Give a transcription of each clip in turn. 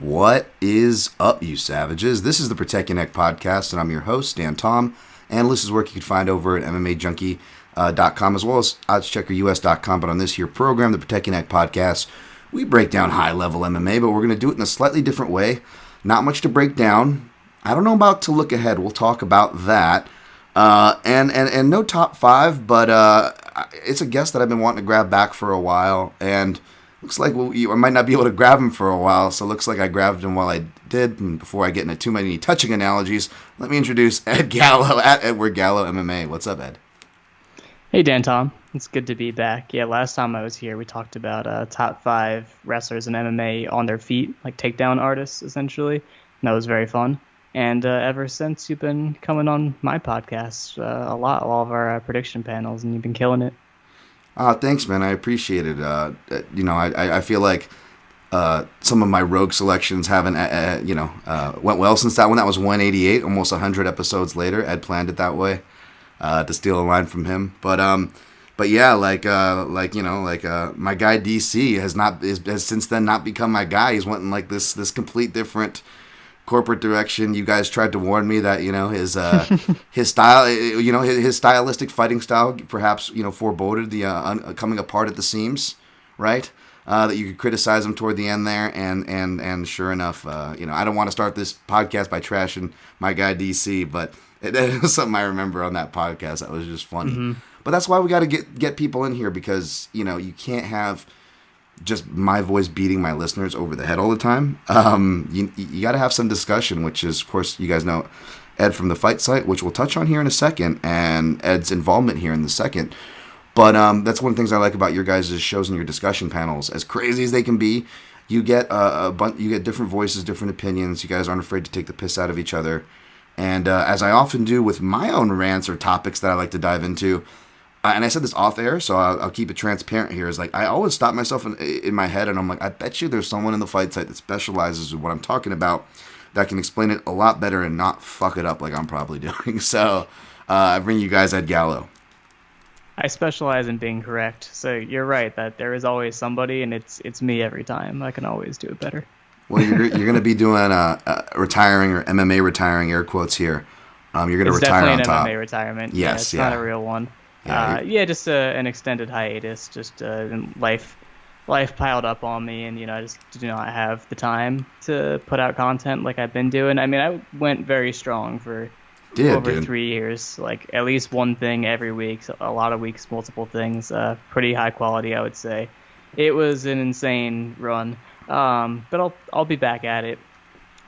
What is up, you savages? This is the Protect Your Neck podcast, and I'm your host, Dan Tom. Analyst is work you can find over at MMAJunkie.com as well as OddsCheckerUS.com. But on this here program, the Protect Your Neck podcast, we break down high-level MMA, but we're going to do it in a slightly different way. Not much to break down. I don't know about to look ahead. We'll talk about that. And no top five, but it's a guest that I've been wanting to grab back for a while, and looks like I might not be able to grab him for a while, so it looks like I grabbed him while I did. And before I get into too many touching analogies, let me introduce Ed Gallo at Edward Gallo MMA. What's up, Ed? Hey, Dan Tom. It's good to be back. Yeah, last time I was here, we talked about top 5 wrestlers in MMA on their feet, like takedown artists, essentially. And that was very fun. And ever since, you've been coming on my podcast a lot, all of our prediction panels, and you've been killing it. Thanks, man. I appreciate it. I feel like some of my rogue selections haven't, went well since that one. That was 188, almost 100 episodes later. Ed planned it that way to steal a line from him. But yeah, my guy DC has since then not become my guy. He's went in like this complete different corporate direction. You guys tried to warn me that his style, his stylistic fighting style, perhaps foreboded the coming apart at the seams, right? That you could criticize him toward the end there, and sure enough, I don't want to start this podcast by trashing my guy DC, but it was something I remember on that podcast that was just funny. Mm-hmm. But that's why we got to get people in here, because you can't have just my voice beating my listeners over the head all the time. You got to have some discussion, which is, of course, you guys know Ed from the Fight Site, which we'll touch on here in a second, and Ed's involvement here in the second. But that's one of the things I like about your guys' shows and your discussion panels. As crazy as they can be, you get you get different voices, different opinions. You guys aren't afraid to take the piss out of each other. And as I often do with my own rants or topics that I like to dive into, and I said this off air, so I'll keep it transparent here, is like I always stop myself in my head, and I'm like, I bet you there's someone in the Fight Site that specializes in what I'm talking about that can explain it a lot better and not fuck it up like I'm probably doing. So I bring you guys Ed Gallo. I specialize in being correct, so you're right that there is always somebody, and it's me every time. I can always do it better. Well, you're going to be doing retiring, or MMA retiring, air quotes here. You're going to retire on top. It's definitely an MMA retirement. Yes, yeah. It's not a real one. Just an extended hiatus. Just life piled up on me, and I just do not have the time to put out content like I've been doing. I mean, I went very strong for over 3 years, like at least one thing every week. So a lot of weeks, multiple things. Pretty high quality, I would say. It was an insane run, but I'll be back at it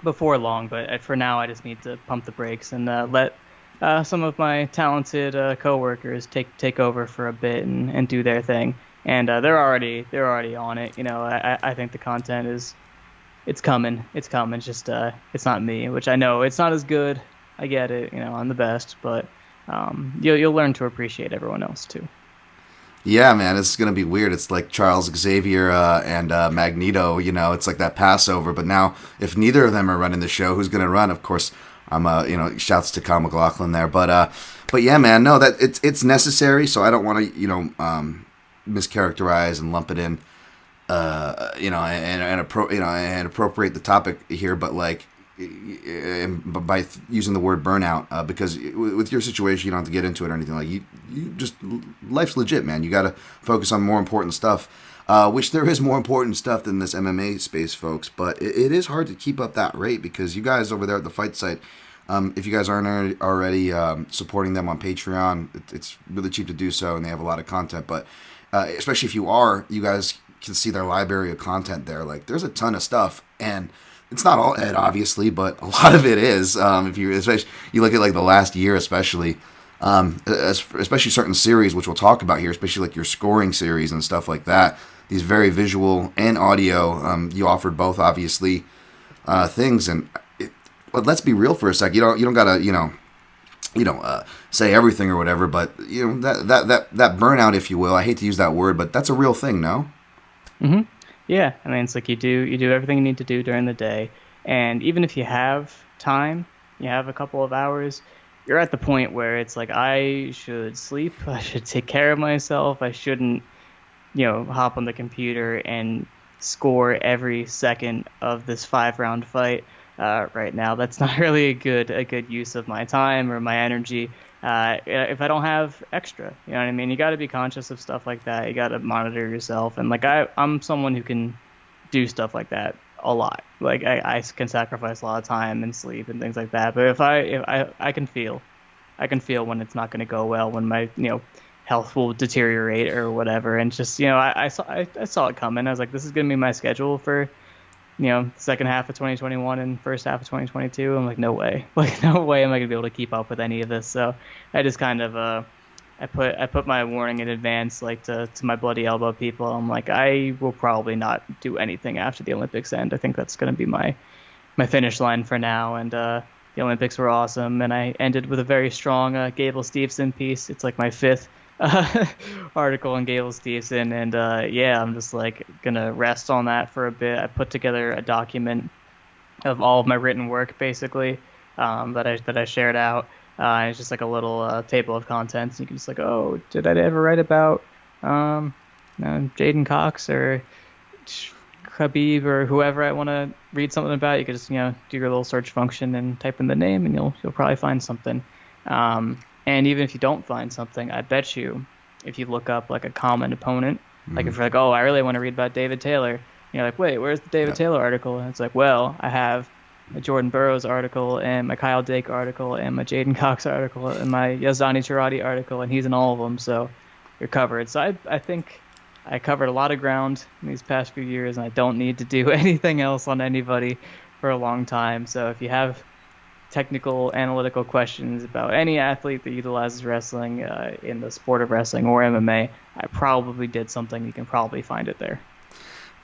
before long. But for now, I just need to pump the brakes and let some of my talented coworkers take over for a bit and do their thing, and they're already on it. I think the content it's coming. It's just it's not me, which I know it's not as good. I get it. I'm the best, but you'll learn to appreciate everyone else too. Yeah, man, it's gonna be weird. It's like Charles Xavier and Magneto. It's like that Passover. But now, if neither of them are running the show, who's gonna run? Of course, I'm shouts to Kyle McLaughlin there, but yeah, man, no, that it's necessary. So I don't want to mischaracterize and lump it in, and appropriate the topic here, but like, by using the word burnout, because with your situation, you don't have to get into it or anything. Like you just, life's legit, man. You got to focus on more important stuff, which there is more important stuff than this MMA space, folks. But it is hard to keep up that rate, because you guys over there at the Fight Site, if you guys aren't already supporting them on Patreon, it's really cheap to do so, and they have a lot of content. But especially if you are, you guys can see their library of content there. Like, there's a ton of stuff, and it's not all Ed, obviously, but a lot of it is. If you look at like the last year, especially certain series, which we'll talk about here, especially like your scoring series and stuff like that. These very visual and audio. You offered both, obviously, things, and but let's be real for a sec. You don't gotta say everything or whatever, but that burnout, if you will. I hate to use that word, but that's a real thing, no? Mm-hmm. Yeah, I mean, it's like you do everything you need to do during the day, and even if you have time, you have a couple of hours, you're at the point where it's like, I should sleep, I should take care of myself, I shouldn't, hop on the computer and score every second of this 5-round fight right now. That's not really a good use of my time or my energy. If I don't have extra, you know what I mean? You got to be conscious of stuff like that. You got to monitor yourself. And like, I'm someone who can do stuff like that a lot. Like I can sacrifice a lot of time and sleep and things like that. But if I can feel when it's not going to go well, when my, health will deteriorate or whatever. And just, I saw it coming. I was like, this is going to be my schedule for, second half of 2021 and first half of 2022. I'm like, no way. Like, no way am I going to be able to keep up with any of this. So I just kind of, I put my warning in advance, like to my bloody elbow people. I'm like, I will probably not do anything after the Olympics end. I think that's going to be my finish line for now. And the Olympics were awesome. And I ended with a very strong Gable Steveson piece. It's like my 5th article on Gable Steveson, and I'm just like gonna rest on that for a bit. I put together a document of all of my written work, basically, that I shared out. It's just like a little table of contents. You can just like, oh, did I ever write about Jaden Cox or Khabib or whoever I want to read something about? You can just do your little search function and type in the name, and you'll probably find something. And even if you don't find something, I bet you, if you look up like a common opponent, like if you're like, oh, I really want to read about David Taylor, you're like, wait, where's the David Taylor article? And it's like, well, I have my Jordan Burroughs article and my Kyle Dake article and my Jaden Cox article and my Yazdani Charati article, and he's in all of them, so you're covered. So I think I covered a lot of ground in these past few years, and I don't need to do anything else on anybody for a long time. So if you have technical, analytical questions about any athlete that utilizes wrestling in the sport of wrestling or MMA, I probably did something. You can probably find it there.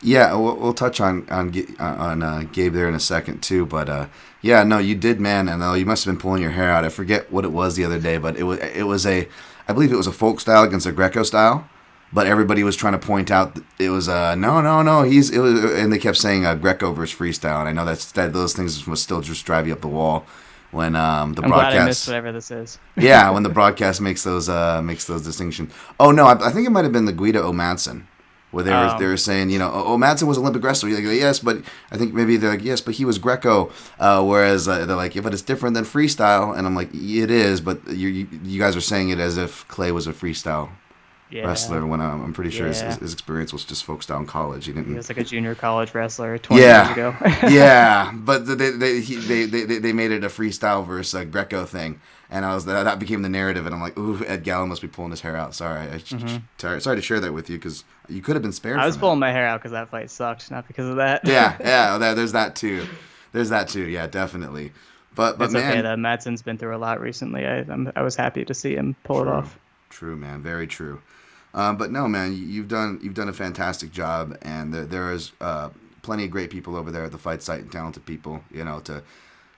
Yeah, we'll touch on Gabe there in a second too, but you did, man, and you must have been pulling your hair out. I forget what it was the other day, but I believe it was a folk style against a Greco style, but everybody was trying to point out that it was no, and they kept saying Greco versus freestyle, and I know that those things must still just drive you up the wall when I'm glad I missed whatever this is. Yeah, when the broadcast makes those distinctions. Oh no, I think it might have been the Guido O'Madsen, where they were saying, O'Madsen was Olympic wrestler. You're like, yes, but I think maybe they're like, yes, but he was Greco. Whereas they're like, yeah, but it's different than freestyle. And I'm like, it is, but you guys are saying it as if Clay was a freestyle wrestler, when I'm pretty sure his experience was just folk style in college. He was like a junior college wrestler 20 years ago. Yeah, but they made it a freestyle versus a Greco thing. And that became the narrative, and I'm like, ooh, Ed Gallo must be pulling his hair out. Sorry, sorry to share that with you, because you could have been spared. I was pulling my hair out because that fight sucked, not because of that. There's that too. Yeah, definitely. But it's man, okay. Madsen's been through a lot recently. I was happy to see him pull it off. True, man, very true. But no, man, you've done a fantastic job, and there is plenty of great people over there at the fight site and talented people, to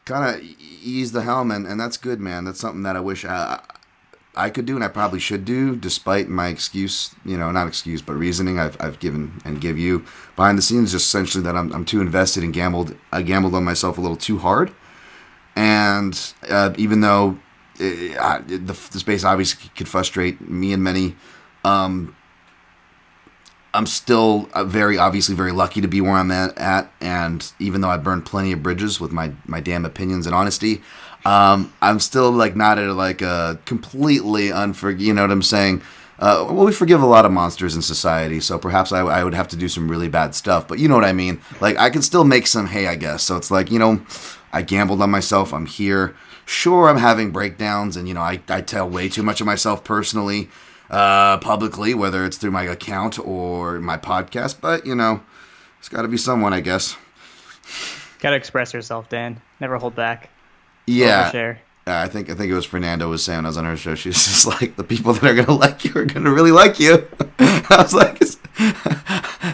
kind of ease the helm, and that's good, man. That's something that I wish I could do, and I probably should do, despite my excuse, not excuse, but reasoning I've given and give you behind the scenes, just essentially that I'm too invested and I gambled on myself a little too hard, and even though the space obviously could frustrate me and many, I'm still very lucky to be where I'm at, and even though I burned plenty of bridges with my damn opinions and honesty, I'm still not at a completely you know what I'm saying? We forgive a lot of monsters in society, so perhaps I would have to do some really bad stuff, but you know what I mean? I can still make some hay, I guess. So it's I gambled on myself. I'm here. Sure, I'm having breakdowns, and I tell way too much of myself personally, publicly, whether it's through my account or my podcast, but it's got to be someone, I guess. Gotta express yourself, Dan. Never hold back. Yeah. Overshare. I think it was Fernando was saying, I was on her show, she's just like, the people that are gonna like you are gonna really like you. I was like,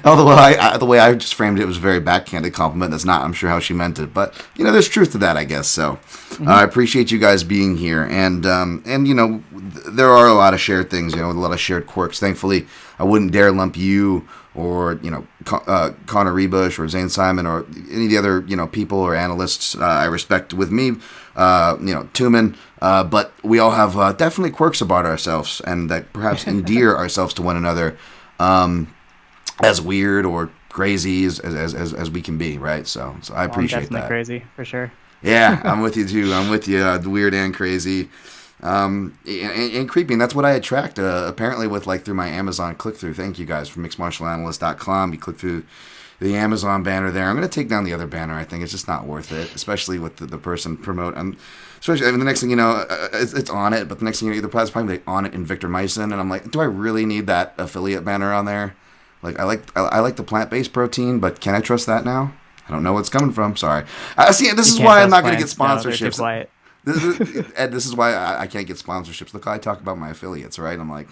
the way I just framed it was a very backhanded compliment. That's not, I'm sure, how she meant it, but there's truth to that, I guess. So I appreciate you guys being here, and there are a lot of shared things, a lot of shared quirks. Thankfully, I wouldn't dare lump you or Connor Rebush or Zane Simon or any of the other people or analysts I respect with me, Tumen, but we all have definitely quirks about ourselves, and that perhaps endear ourselves to one another, as weird or crazy as we can be, right? So I appreciate I'm definitely crazy for sure. Yeah, I'm with you too. I'm with you. Weird and crazy, and creepy. And that's what I attract. Apparently, with like through my Amazon click through. Thank you guys for mixedmartialanalyst.com. You click through the Amazon banner there. I'm going to take down the other banner. I think it's just not worth it, especially with the person promote. Especially, I mean, the next thing you know, it's on it, but the next thing you know, the price probably like on it in Victor Myson, and I'm like, do I really need that affiliate banner on there? Like, I like the plant-based protein, but can I trust that now? I don't know what's coming from. Sorry. See, this is why I'm not going to get sponsorships. No, Ed, this is why I can't get sponsorships. Look how I talk about my affiliates, right? I'm like,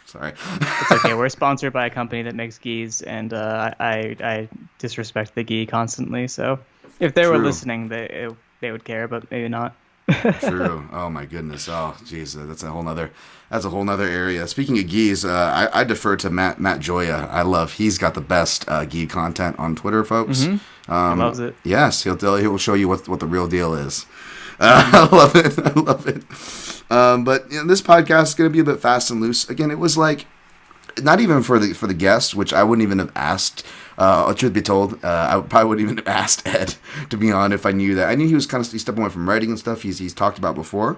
sorry. It's okay. We're sponsored by a company that makes gis, and I disrespect the gi constantly. So if they were listening, they would care, but maybe not. True. Oh my goodness. Oh jeez, that's a whole nother area. Speaking of gis, I defer to Matt Joya. He's got the best gi content on Twitter, folks. He loves it. Yes, he will show you what the real deal is. I love it. But this podcast is going to be a bit fast and loose. Again, it was like not even for the guests, which I wouldn't even have asked. Truth be told, I probably wouldn't even have asked Ed, to be honest, if I knew that. I knew he was he's stepping away from writing and stuff. He's talked about before.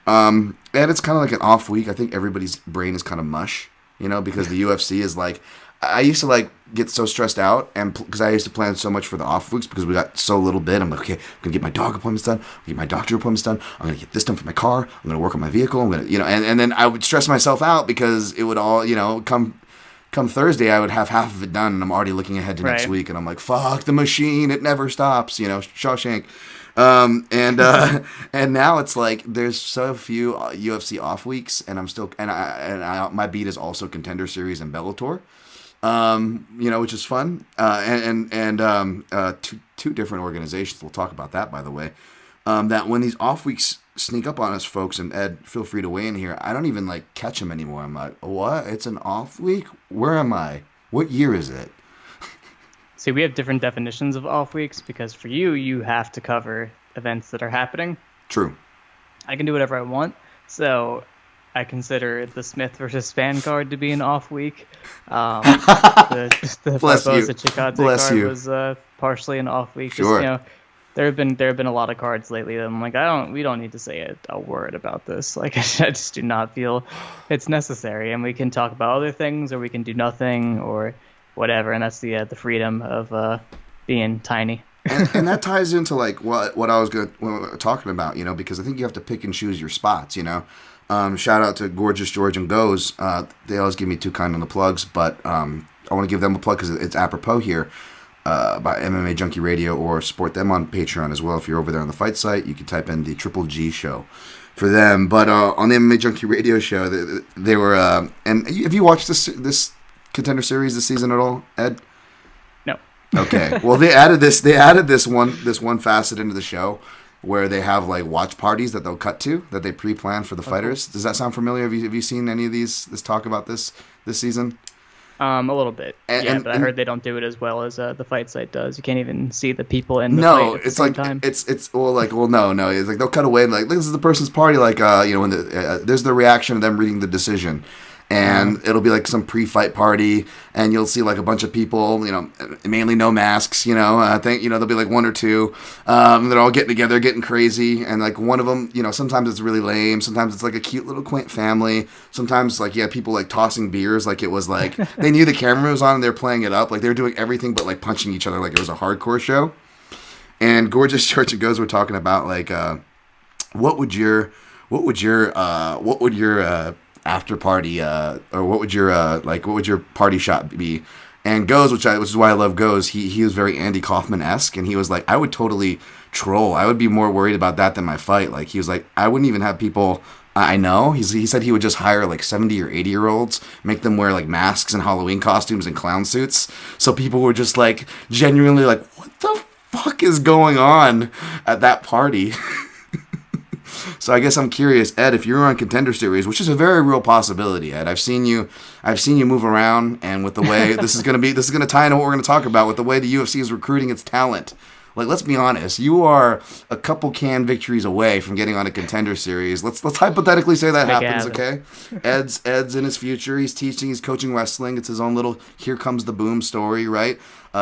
And it's kind of like an off week. I think everybody's brain is kind of mush, because the UFC is like, I used to like get so stressed out, and because I used to plan so much for the off weeks because we got so little bit. I'm like, okay, I'm gonna get my dog appointments done, I'm gonna get my doctor appointments done, I'm gonna get this done for my car, I'm gonna work on my vehicle, I'm gonna, and then I would stress myself out because it would all, come Thursday, I would have half of it done, and I'm already looking ahead to next week, and I'm like, fuck the machine, it never stops, Shawshank. And now it's like there's so few UFC off weeks, and I'm still, my beat is also Contender Series and Bellator. Which is fun. Two different organizations. We'll talk about that, by the way. That when these off weeks sneak up on us, folks, and Ed, feel free to weigh in here. I don't even like catch them anymore. I'm like, what? It's an off week? Where am I? What year is it? See, we have different definitions of off weeks because for you have to cover events that are happening. True. I can do whatever I want. So I consider the Smith versus Spann card to be an off week. The Barboza-Chikadze card was partially an off week. Sure. Just, there have been a lot of cards lately that I'm like, we don't need to say a word about this. Like, I just do not feel it's necessary, and we can talk about other things, or we can do nothing, or whatever. And that's the freedom of being tiny. and that ties into like what I was talking about, because I think you have to pick and choose your spots, Shout out to Gorgeous George and Goes. They always give me too kind on the plugs, but I want to give them a plug because it's apropos here by MMA Junkie Radio, or support them on Patreon as well. If you're over there on the fight site, you can type in the Triple G show for them. But on the MMA Junkie Radio show, they were. And have you watched this Contender Series this season at all, Ed? No. Okay. Well, they added this one facet into the show, where they have like watch parties that they'll cut to that they pre-plan for the fighters. Does that sound familiar? Have you seen any of this talk about this season? A little bit. But I heard they don't do it as well as the fight site does. You can't even see the people in the fight at the same time. No, it's like they'll cut away and like, this is the person's party, like when there's the reaction of them reading the decision. And it'll be like some pre-fight party, and you'll see like a bunch of people, mainly no masks, I think, there'll be like one or two, they're all getting together, getting crazy, and like one of them, sometimes it's really lame, sometimes it's like a cute little quaint family, sometimes like, people like tossing beers, like it was like, they knew the camera was on and they're playing it up, like they were doing everything but like punching each other like it was a hardcore show. And Gorgeous Church and Goes were talking about like, what would your after party, or what would your party shot be? And Goes, which is why I love Goes, he was very Andy Kaufman-esque, and he was like, I would totally troll. I would be more worried about that than my fight. Like, he was like, I wouldn't even have people I know. He said he would just hire like 70 or 80-year-olds, make them wear like masks and Halloween costumes and clown suits, so people were just like genuinely like, what the fuck is going on at that party? So I guess I'm curious, Ed, if you're on Contender Series, which is a very real possibility, Ed. I've seen you move around, and with the way this is going to tie into what we're going to talk about with the way the UFC is recruiting its talent. Like, let's be honest, you are a couple can victories away from getting on a Contender Series. Let's hypothetically say that happens, okay? Ed's in his future. He's teaching, he's coaching wrestling. It's his own little here comes the boom story, right?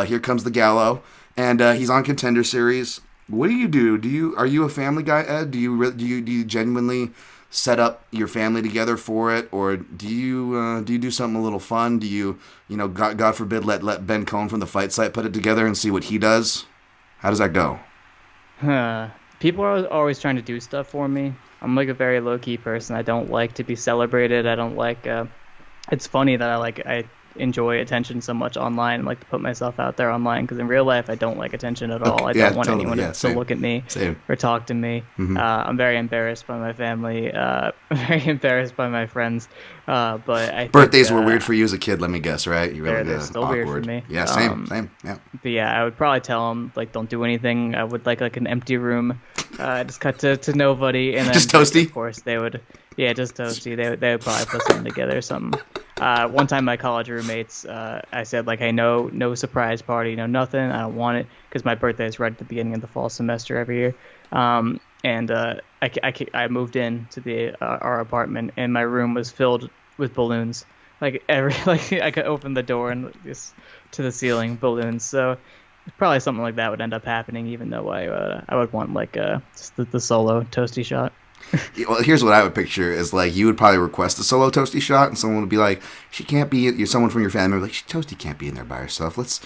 Here comes the Gallo, and he's on Contender Series. What do you do? Are you a family guy, Ed? Do you genuinely set up your family together for it, or do you do something a little fun? Do you God forbid let Ben Cohn from the Fight Site put it together and see what he does? How does that go? People are always trying to do stuff for me. I'm like a very low key person. I don't like to be celebrated. I don't like. It's funny that I enjoy attention so much online and like to put myself out there online, because in real life I don't like attention at all. I don't want anyone to look at me or talk to me. Mm-hmm. I'm very embarrassed by my family, very embarrassed by my friends, but I birthdays were weird for you as a kid, let me guess, right? You really they're still awkward. Weird for me. Yeah, same, yeah. But yeah, I would probably tell them like don't do anything. I would like an empty room, just cut to nobody, and then just toasty. Of course they would. Yeah, just toasty. They would probably put something together or something. One time my college roommates, I said like, hey, no surprise party, no nothing. I don't want it, because my birthday is right at the beginning of the fall semester every year. And I moved in to our apartment, and my room was filled with balloons. I could open the door and just to the ceiling balloons. So probably something like that would end up happening, even though I would want just the solo toasty shot. Well, here's what I would picture is like you would probably request a solo toasty shot, and someone would be like, "She can't be." Someone from your family would be like, "Toasty can't be in there by herself. Let's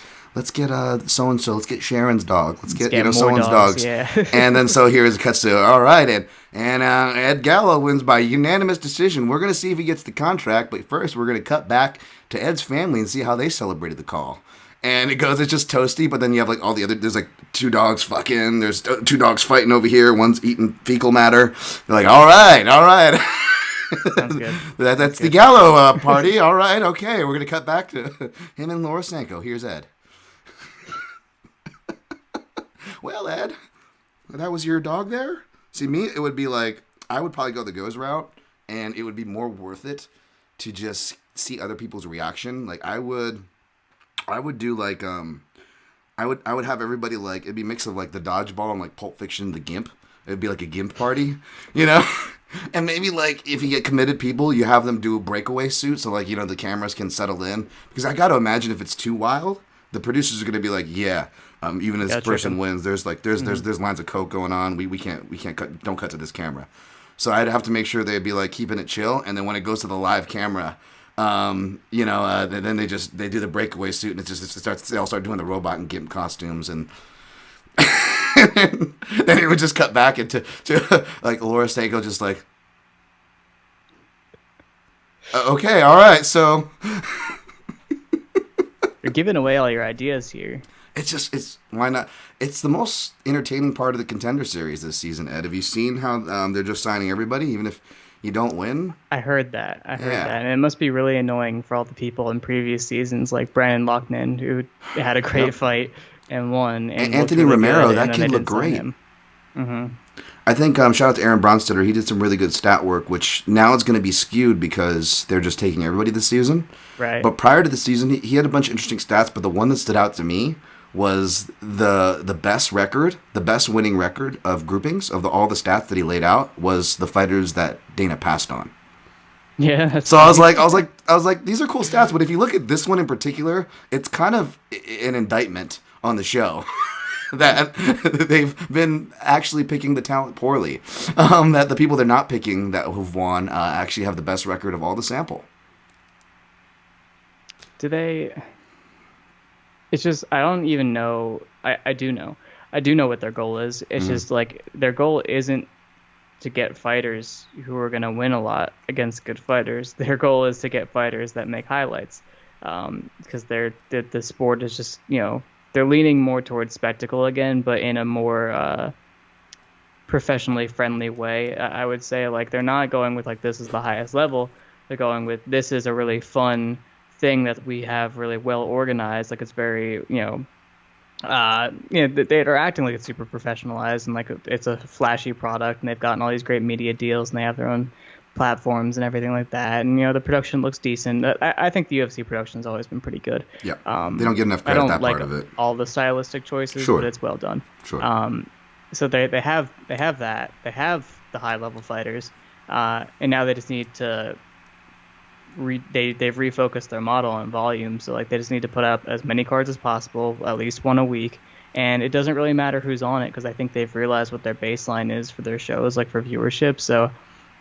get so and so. Let's get Sharon's dog. Let's get someone's dogs." Yeah. And then so here it cuts to all right, and Ed Gallo wins by unanimous decision. We're gonna see if he gets the contract, but first we're gonna cut back to Ed's family and see how they celebrated the call. And it's just toasty, but then you have like all the other, there's like two dogs fucking, there's two dogs fighting over here, one's eating fecal matter. You're like, all right. Sounds good. That's the Gallo party. All right, okay. We're going to cut back to him and Laura Sanko. Here's Ed. Well, Ed, that was your dog there? See, me, it would be like, I would probably go the goes route, and it would be more worth it to just see other people's reaction. Like, I would do like I would have everybody like it'd be a mix of like the dodgeball and like Pulp Fiction, the Gimp. It'd be like a Gimp party, and maybe like if you get committed people, you have them do a breakaway suit so like the cameras can settle in, because I got to imagine if it's too wild, the producers are gonna be like, even if this person wins, there's lines of coke going on. We can't cut, don't cut to this camera. So I'd have to make sure they'd be like keeping it chill, and then when it goes to the live camera. Then they do the breakaway suit, and they all start doing the robot and Gimp costumes, and then it would just cut back into like Laura Sanko just like, okay, all right, so you're giving away all your ideas here. It's why not? It's the most entertaining part of the Contender Series this season, Ed. Have you seen how they're just signing everybody, even if you don't win? I heard that. And it must be really annoying for all the people in previous seasons, like Brandon Loughnane, who had a great fight and won. And Anthony really Romero, good, that kid looked great. Mm-hmm. I think shout out to Aaron Bronstetter. He did some really good stat work, which now it's going to be skewed because they're just taking everybody this season. Right. But prior to the season, he had a bunch of interesting stats, but the one that stood out to me was the best winning record of groupings of all the stats that he laid out was the fighters that Dana passed on. Yeah. So I was like, these are cool stats, but if you look at this one in particular, it's kind of an indictment on the show that they've been actually picking the talent poorly. That the people they're not picking who've won actually have the best record of all the sample. Do they? It's just, I don't even know. I do know. I do know what their goal is. It's just like their goal isn't to get fighters who are going to win a lot against good fighters. Their goal is to get fighters that make highlights, because the sport is just, they're leaning more towards spectacle again, but in a more professionally friendly way. I would say, like, they're not going with like this is the highest level. They're going with this is a really fun thing that we have really well organized. Like, it's very they're acting like it's super professionalized and like it's a flashy product, and they've gotten all these great media deals, and they have their own platforms and everything like that, and the production looks decent. I think the UFC production has always been pretty good. Yeah, they don't get enough credit. That part of it. All the stylistic choices, sure, but it's well done. Sure. So they have that. They have the high level fighters, and now they just need to. They've refocused their model on volume, so like they just need to put up as many cards as possible, at least one a week. And it doesn't really matter who's on it, because I think they've realized what their baseline is for their shows, like for viewership. So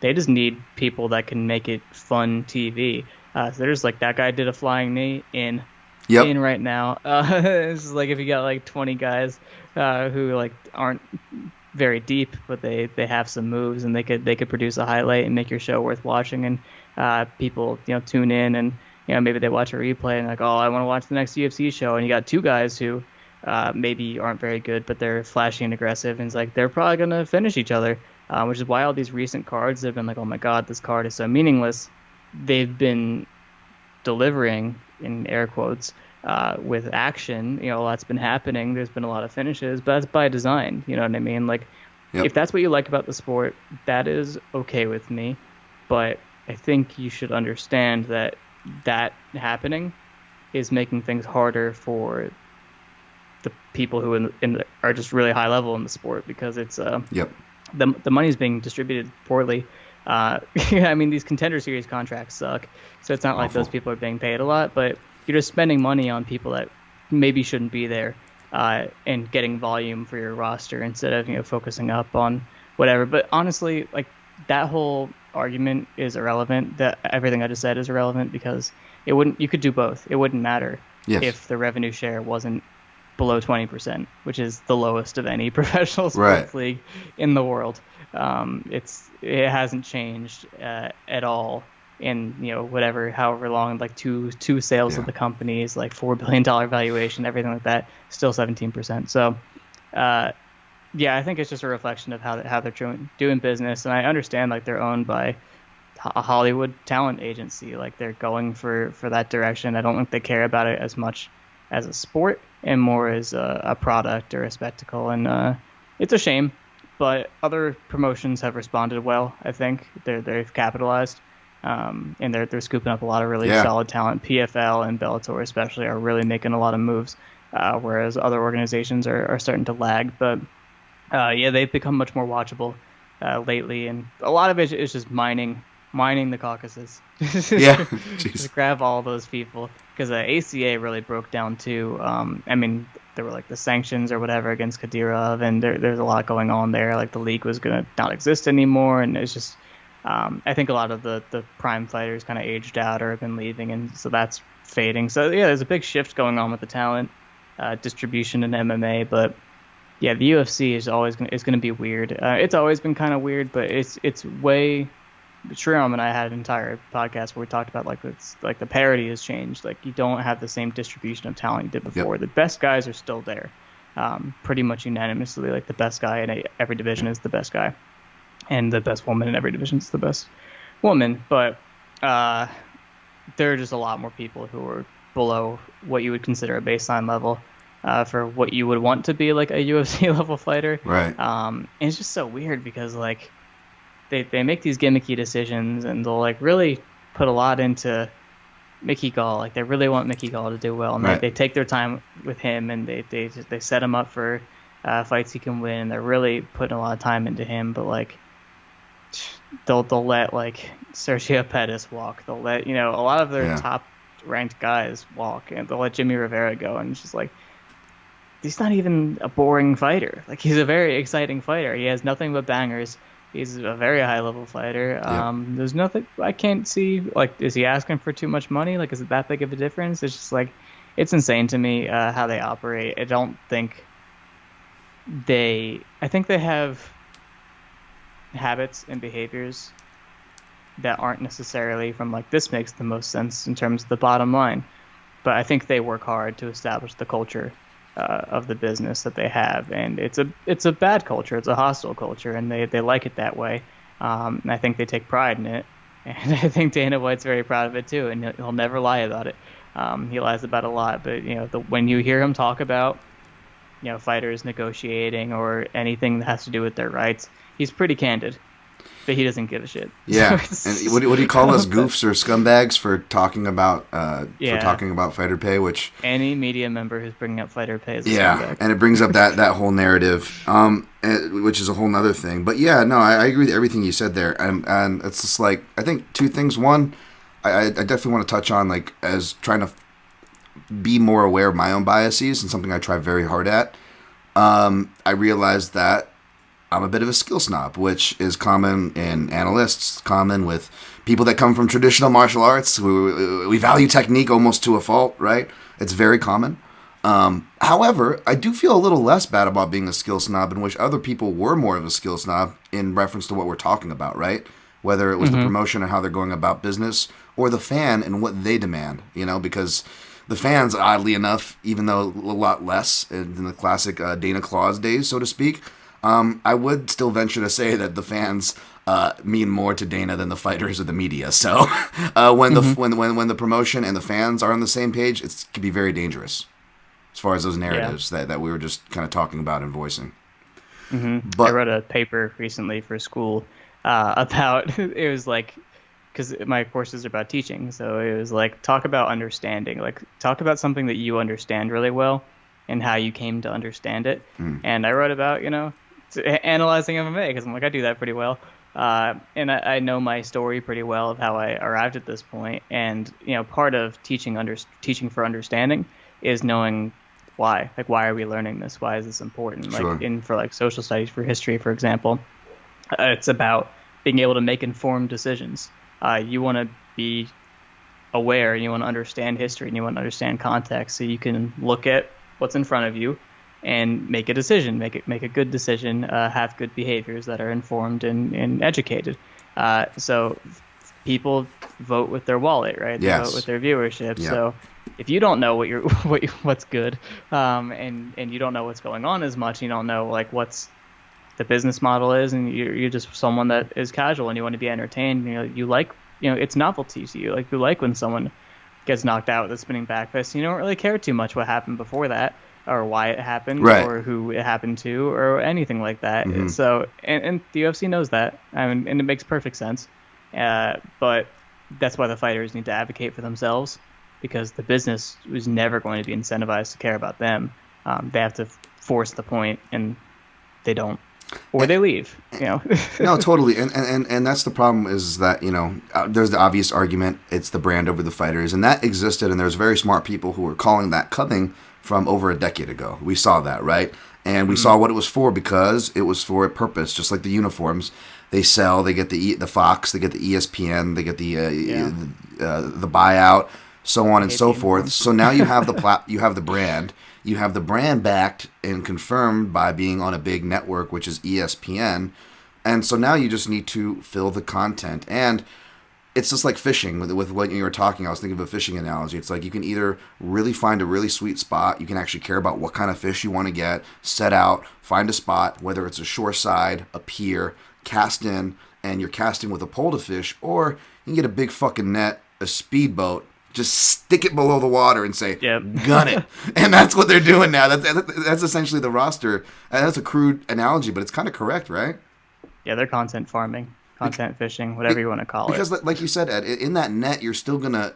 they just need people that can make it fun TV. So there's like that guy did a flying knee in right now. It's like if you got like 20 guys who like aren't very deep, but they have some moves, and they could produce a highlight and make your show worth watching. And people tune in, and maybe they watch a replay and like, oh, I want to watch the next UFC show. And you got two guys who maybe aren't very good, but they're flashy and aggressive, and it's like they're probably gonna finish each other, which is why all these recent cards have been like, oh my god, this card is so meaningless. They've been delivering, in air quotes, with action. A lot's been happening. There's been a lot of finishes, but that's by design. You know what I mean? Like, if that's what you like about the sport, that is okay with me. But I think you should understand that happening is making things harder for the people who are just really high level in the sport, because it's the money's being distributed poorly. I mean, these Contender Series contracts suck, so it's not like those people are being paid a lot, but you're just spending money on people that maybe shouldn't be there, and getting volume for your roster instead of focusing up on whatever. But honestly, like, that whole argument is irrelevant. That everything I just said is irrelevant, because you could do both. It wouldn't matter if the revenue share wasn't below 20%, which is the lowest of any professional sports league in the world. It hasn't changed at all in however long, like two sales of the companies, like $4 billion valuation, everything like that, still 17%. So I think it's just a reflection of how they're doing business. And I understand, like, they're owned by a Hollywood talent agency, like they're going for that direction. I don't think they care about it as much as a sport and more as a product or a spectacle. And it's a shame, but other promotions have responded well. I think they've capitalized, and they're scooping up a lot of really solid talent. PFL and Bellator especially are really making a lot of moves, whereas other organizations are starting to lag. But they've become much more watchable lately, and a lot of it is just mining the Caucasus. Just grab all those people, because ACA really broke down too. I mean, there were like the sanctions or whatever against Kadyrov, and there's a lot going on there. Like, the league was gonna not exist anymore, and it's just I think a lot of the prime fighters kind of aged out or have been leaving, and so that's fading. So there's a big shift going on with the talent distribution in MMA, but the UFC is always gonna be weird. It's always been kind of weird, but it's way. Shriram and I had an entire podcast where we talked about the parity has changed. Like, you don't have the same distribution of talent you did before. The best guys are still there, pretty much unanimously. Like, the best guy in every division is the best guy, and the best woman in every division is the best woman. But there are just a lot more people who are below what you would consider a baseline level for what you would want to be like a UFC level fighter. Right. And it's just so weird, because like, They make these gimmicky decisions, and they'll like really put a lot into Mickey Gall. Like, they really want Mickey Gall to do well, and they take their time with him, and they set him up for fights he can win. And they're really putting a lot of time into him. But like, they'll let like Sergio Pettis walk. They'll let a lot of their top ranked guys walk, and they'll let Jimmy Rivera go. And it's just like, he's not even a boring fighter. Like, he's a very exciting fighter. He has nothing but bangers. He's a very high-level fighter. There's nothing I can't see. Like, is he asking for too much money? Like, is it that big of a difference? It's just like, it's insane to me how they operate. I don't think I think they have habits and behaviors that aren't necessarily from like, this makes the most sense in terms of the bottom line. But I think they work hard to establish the culture of the business that they have, and it's a bad culture. It's a hostile culture, and they like it that way. And I think they take pride in it, and I think Dana White's very proud of it too, and he'll never lie about it. He lies about a lot, but when you hear him talk about fighters negotiating or anything that has to do with their rights, he's pretty candid. but he doesn't give a shit. Yeah, So and what do you call us, goofs or scumbags for talking about fighter pay? Which any media member who's bringing up fighter pay is a scumbag. And it brings up that whole narrative, which is a whole nother thing. But yeah, no, I agree with everything you said there, and it's just like I think two things. One, I definitely want to touch on like as trying to be more aware of my own biases and something I try very hard at. I realized that I'm a bit of a skill snob, which is common in analysts, common with people that come from traditional martial arts. We value technique almost to a fault, right? It's very common. However, I do feel a little less bad about being a skill snob and wish other people were more of a skill snob in reference to what we're talking about, right? Whether it was the promotion and how they're going about business or the fan and what they demand, because the fans, oddly enough, even though a lot less in the classic Dana Claus days, so to speak, I would still venture to say that the fans mean more to Dana than the fighters or the media. So when the promotion and the fans are on the same page, it can be very dangerous as far as those narratives that we were just kind of talking about and voicing. But I wrote a paper recently for school about it was like, because my courses are about teaching, so it was like talk about understanding, like talk about something that you understand really well and how you came to understand it. And I wrote about analyzing MMA because I'm like, I do that pretty well, and I know my story pretty well of how I arrived at this point. And part of teaching for understanding is knowing why. Like, why are we learning this? Why is this important? Sure. Like for social studies, for history, for example, it's about being able to make informed decisions. You want to be aware, and you want to understand history, and you want to understand context, so you can look at what's in front of you and make a decision, make a good decision, have good behaviors that are informed and educated. So people vote with their wallet, right? They vote with their viewership. Yep. So if you don't know what's good, and you don't know what's going on as much, you don't know like what's the business model is, and you're just someone that is casual and you want to be entertained. You like it's novelty to you. Like you like when someone gets knocked out with a spinning back fist. You don't really care too much what happened before that, or why it happened, right, or who it happened to, or anything like that. So and the UFC knows that. And it makes perfect sense. But that's why the fighters need to advocate for themselves, because the business is never going to be incentivized to care about them. They have to force the point, and they don't. Or they leave, No, totally. And that's the problem is that, there's the obvious argument, it's the brand over the fighters. And that existed, and there's very smart people who were calling that coming from over a decade ago. We saw that, right? And we saw what it was for, because it was for a purpose, just like the uniforms. They sell, they get the Fox, they get the ESPN, they get the buyout, so on and so forth. So now you have the brand. You have the brand backed and confirmed by being on a big network, which is ESPN. And so now you just need to fill the content. And it's just like fishing with what you were talking. I was thinking of a fishing analogy. It's like you can either really find a really sweet spot. You can actually care about what kind of fish you want to get, set out, find a spot, whether it's a shore side, a pier, cast in, and you're casting with a pole to fish, or you can get a big fucking net, a speedboat, just stick it below the water and say, gun it. And that's what they're doing now. That's essentially the roster. And that's a crude analogy, but it's kind of correct, right? Yeah, they're content farming, content fishing, whatever you want to call it. Because like you said, Ed, in that net, you're still going to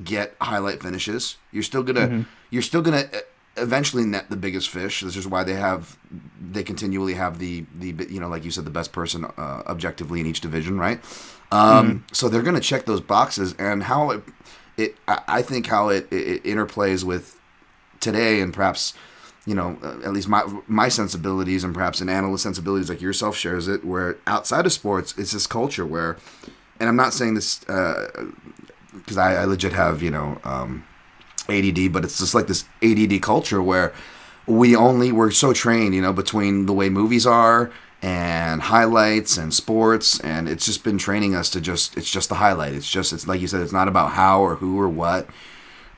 get highlight finishes. You're still going to eventually net the biggest fish. This is why they continually have the like you said, the best person objectively in each division, right? So they're going to check those boxes, and how I think how it interplays with today, and perhaps, at least my sensibilities, and perhaps an analyst sensibilities like yourself shares it, where outside of sports, it's this culture where, and I'm not saying this because I legit have, ADD, but it's just like this ADD culture where we're so trained, between the way movies are and highlights and sports, and it's just been training us to it's just the highlight. It's like you said, it's not about how or who or what.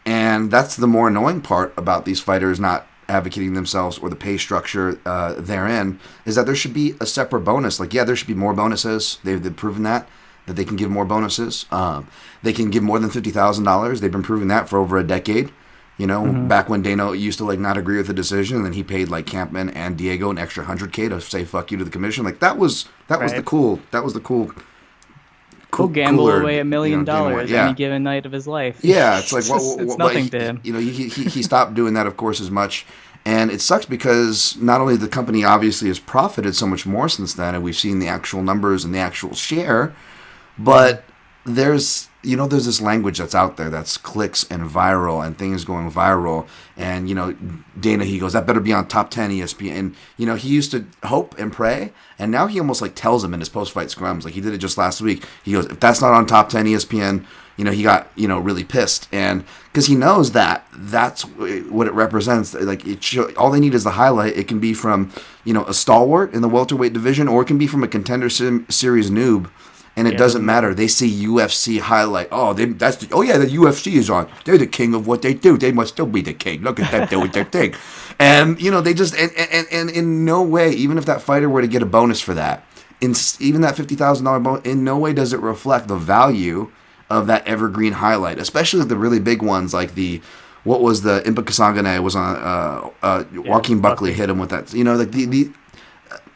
And that's the more annoying part about these fighters not advocating themselves, or the pay structure therein, is that there should be a separate bonus. Like, there should be more bonuses. They've proven that they can give more bonuses. They can give more than $50,000. They've been proving that for over a decade. Back when Dana used to like not agree with the decision, and then he paid like Campman and Diego an extra $100K to say fuck you to the commission. Like that was the cool gamble cooler, away $1 million any given night of his life. Yeah, it's like it's nothing to him. He stopped doing that, of course, as much. And it sucks because not only the company obviously has profited so much more since then, and we've seen the actual numbers and the actual share, but there's this language that's out there that's clicks and viral and things going viral. And, Dana, he goes, that better be on top 10 ESPN. And, he used to hope and pray, and now he almost like tells him in his post-fight scrums, like he did it just last week. He goes, if that's not on top 10 ESPN, he got, really pissed. And because he knows that's what it represents. Like all they need is the highlight. It can be from, a stalwart in the welterweight division, or it can be from a Contender Series noob. And it doesn't matter. They see UFC highlight. Oh, the UFC is on. They're the king of what they do. They must still be the king. Look at them doing their thing. And, they just, and in no way, even if that fighter were to get a bonus for that, even that $50,000 bonus, in no way does it reflect the value of that evergreen highlight, especially the really big ones like what was the Impa Kasangane was on, Joaquin Buckley hit him with that.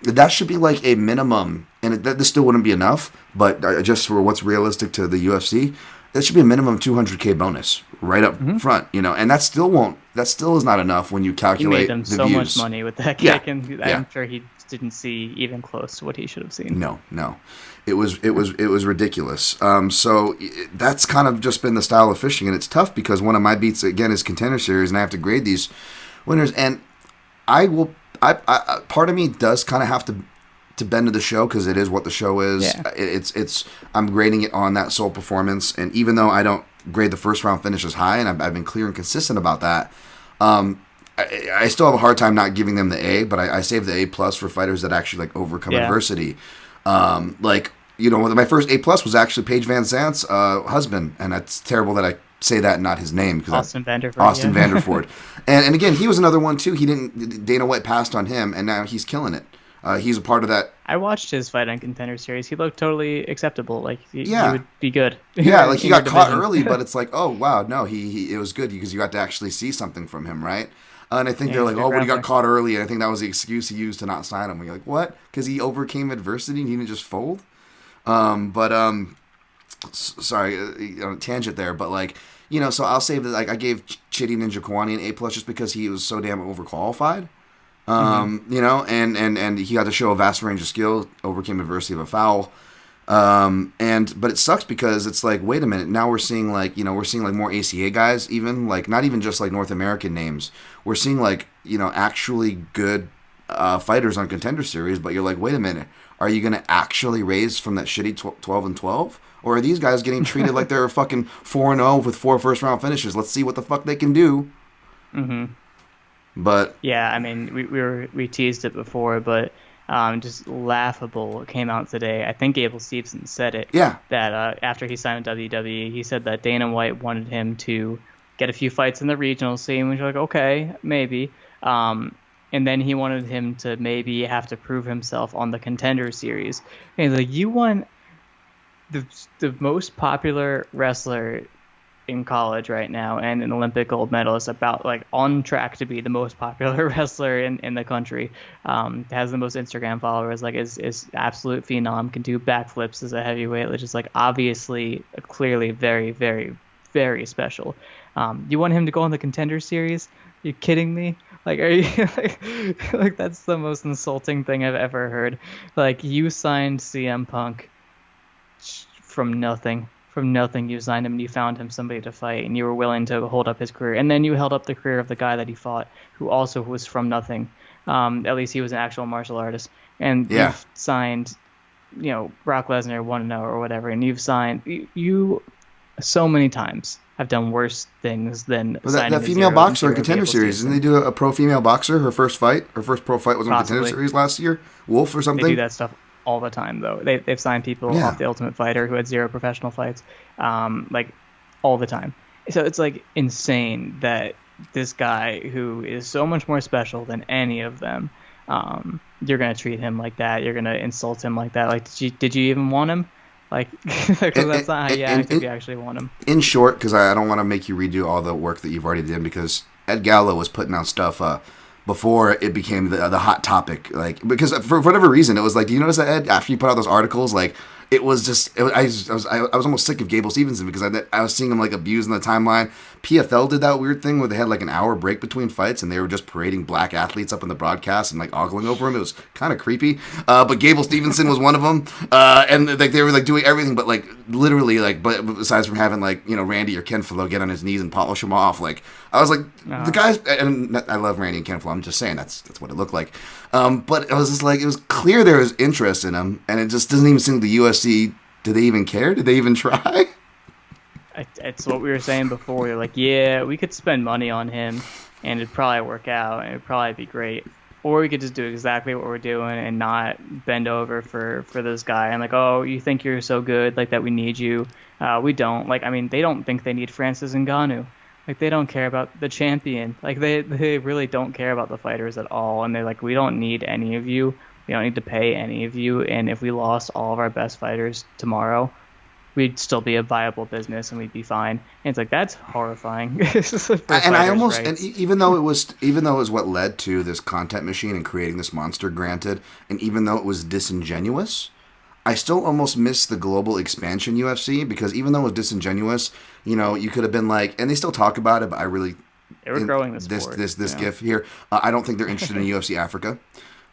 That should be like a minimum, and this still wouldn't be enough, but just for what's realistic to the UFC, that should be a minimum $200K bonus right up front, and that still is not enough when you calculate the views. He made them so much money with that kick, and I'm sure he didn't see even close to what he should have seen. No. It was ridiculous. So that's kind of just been the style of fishing, and it's tough because one of my beats again is Contender Series, and I have to grade these winners, and I part of me does kind of have to bend to the show because it is what the show is. Yeah. I'm grading it on that sole performance, and even though I don't grade the first round finish as high, and I've been clear and consistent about that, I still have a hard time not giving them the A, but I save the A plus for fighters that actually like overcome adversity. My first A plus was actually Paige Van Zant's husband, and it's terrible that I say that and not his name. Austin Vanderford. Vanderford. And again, he was another one too. Dana White passed on him, and now he's killing it. He's a part of that. I watched his fight on Contender Series. He looked totally acceptable. Like he would be good. Yeah, like he got caught early, but it's like, oh wow, no, it was good because you got to actually see something from him, right? And I think they're like, but he got caught early, and I think that was the excuse he used to not sign him. And you're like, what? Because he overcame adversity and he didn't just fold. Sorry, tangent there, but like, so I'll say that like I gave Chitty Ninja Kawani an A plus just because he was so damn overqualified. And he got to show a vast range of skill, overcame adversity of a foul. But it sucks because it's like, wait a minute, now we're seeing more ACA guys, even like not even just like North American names. We're seeing like, actually good fighters on Contender Series, but you're like, wait a minute, are you going to actually raise from that shitty 12-12? Or are these guys getting treated like they're fucking 4-0 with 4 first-round finishes? Let's see what the fuck they can do. Mm-hmm. But yeah, I mean, we teased it before, but just laughable came out today. I think Abel Stevenson said it. Yeah. That after he signed with WWE, he said that Dana White wanted him to get a few fights in the regional scene, which was like, okay, maybe. And then he wanted him to maybe have to prove himself on the Contender Series. And he's like, you want the most popular wrestler in college right now and an Olympic gold medalist, about like on track to be the most popular wrestler in the country, has the most Instagram followers, like is absolute phenom, can do backflips as a heavyweight, which is like obviously clearly very, very, very special. You want him to go on the Contender Series? You kidding me? Like, are you like that's the most insulting thing I've ever heard. Like, you signed CM Punk from nothing. From nothing, you signed him and you found him somebody to fight, and you were willing to hold up his career. And then you held up the career of the guy that he fought, who also was from nothing. At least he was an actual martial artist. And you've signed, Brock Lesnar 1-0 or whatever, and you've signed you so many times have done worse things than signing that female boxer in Contender Series. Didn't they do a pro female boxer? Her first pro fight was on Contender Series last year. Wolf or something. They do that stuff all the time, though. They've signed people off the Ultimate Fighter who had 0 professional fights, like all the time. So it's like insane that this guy who is so much more special than any of them, you're gonna treat him like that. You're gonna insult him like that. Like, did you even want him? Like, because that's not how you act if you actually want him. In short, because I don't want to make you redo all the work that you've already done, because Ed Gallo was putting out stuff before it became the hot topic. Like, because for whatever reason, it was like, do you notice that, Ed, after you put out those articles, like, it was just, I was almost sick of Gable Stevenson, because I was seeing him like abused in the timeline. PFL did that weird thing where they had like an hour break between fights, and they were just parading black athletes up in the broadcast and like ogling over him. It was kind of creepy. But Gable Stevenson was one of them, and like they were like doing everything, but like literally like, but besides from having like, you know, Randy or Ken Flo get on his knees and polish him off, like I was like, the guys, and I love Randy and Ken Flo. I'm just saying that's what it looked like. But it was just like, it was clear there was interest in him, and it just doesn't even seem the UFC. Did they even care? Did they even try? It's what we were saying before. We're like, yeah, we could spend money on him, and it'd probably work out, and it'd probably be great. Or we could just do exactly what we're doing and not bend over for this guy. And like, oh, you think you're so good, like that we need you. We don't. Like, I mean, they don't think they need Francis Ngannou. Like, they don't care about the champion. Like, they really don't care about the fighters at all. And they're like, we don't need any of you. We don't need to pay any of you. And if we lost all of our best fighters tomorrow, we'd still be a viable business and we'd be fine. And it's like, that's horrifying. And I almost, and even though it was what led to this content machine and creating this monster, granted, and even though it was disingenuous, I still almost miss the global expansion UFC, because even though it was disingenuous, you know, you could have been like, and they still talk about it, but I really, they were growing the sport. This gif here, I don't think they're interested in UFC Africa.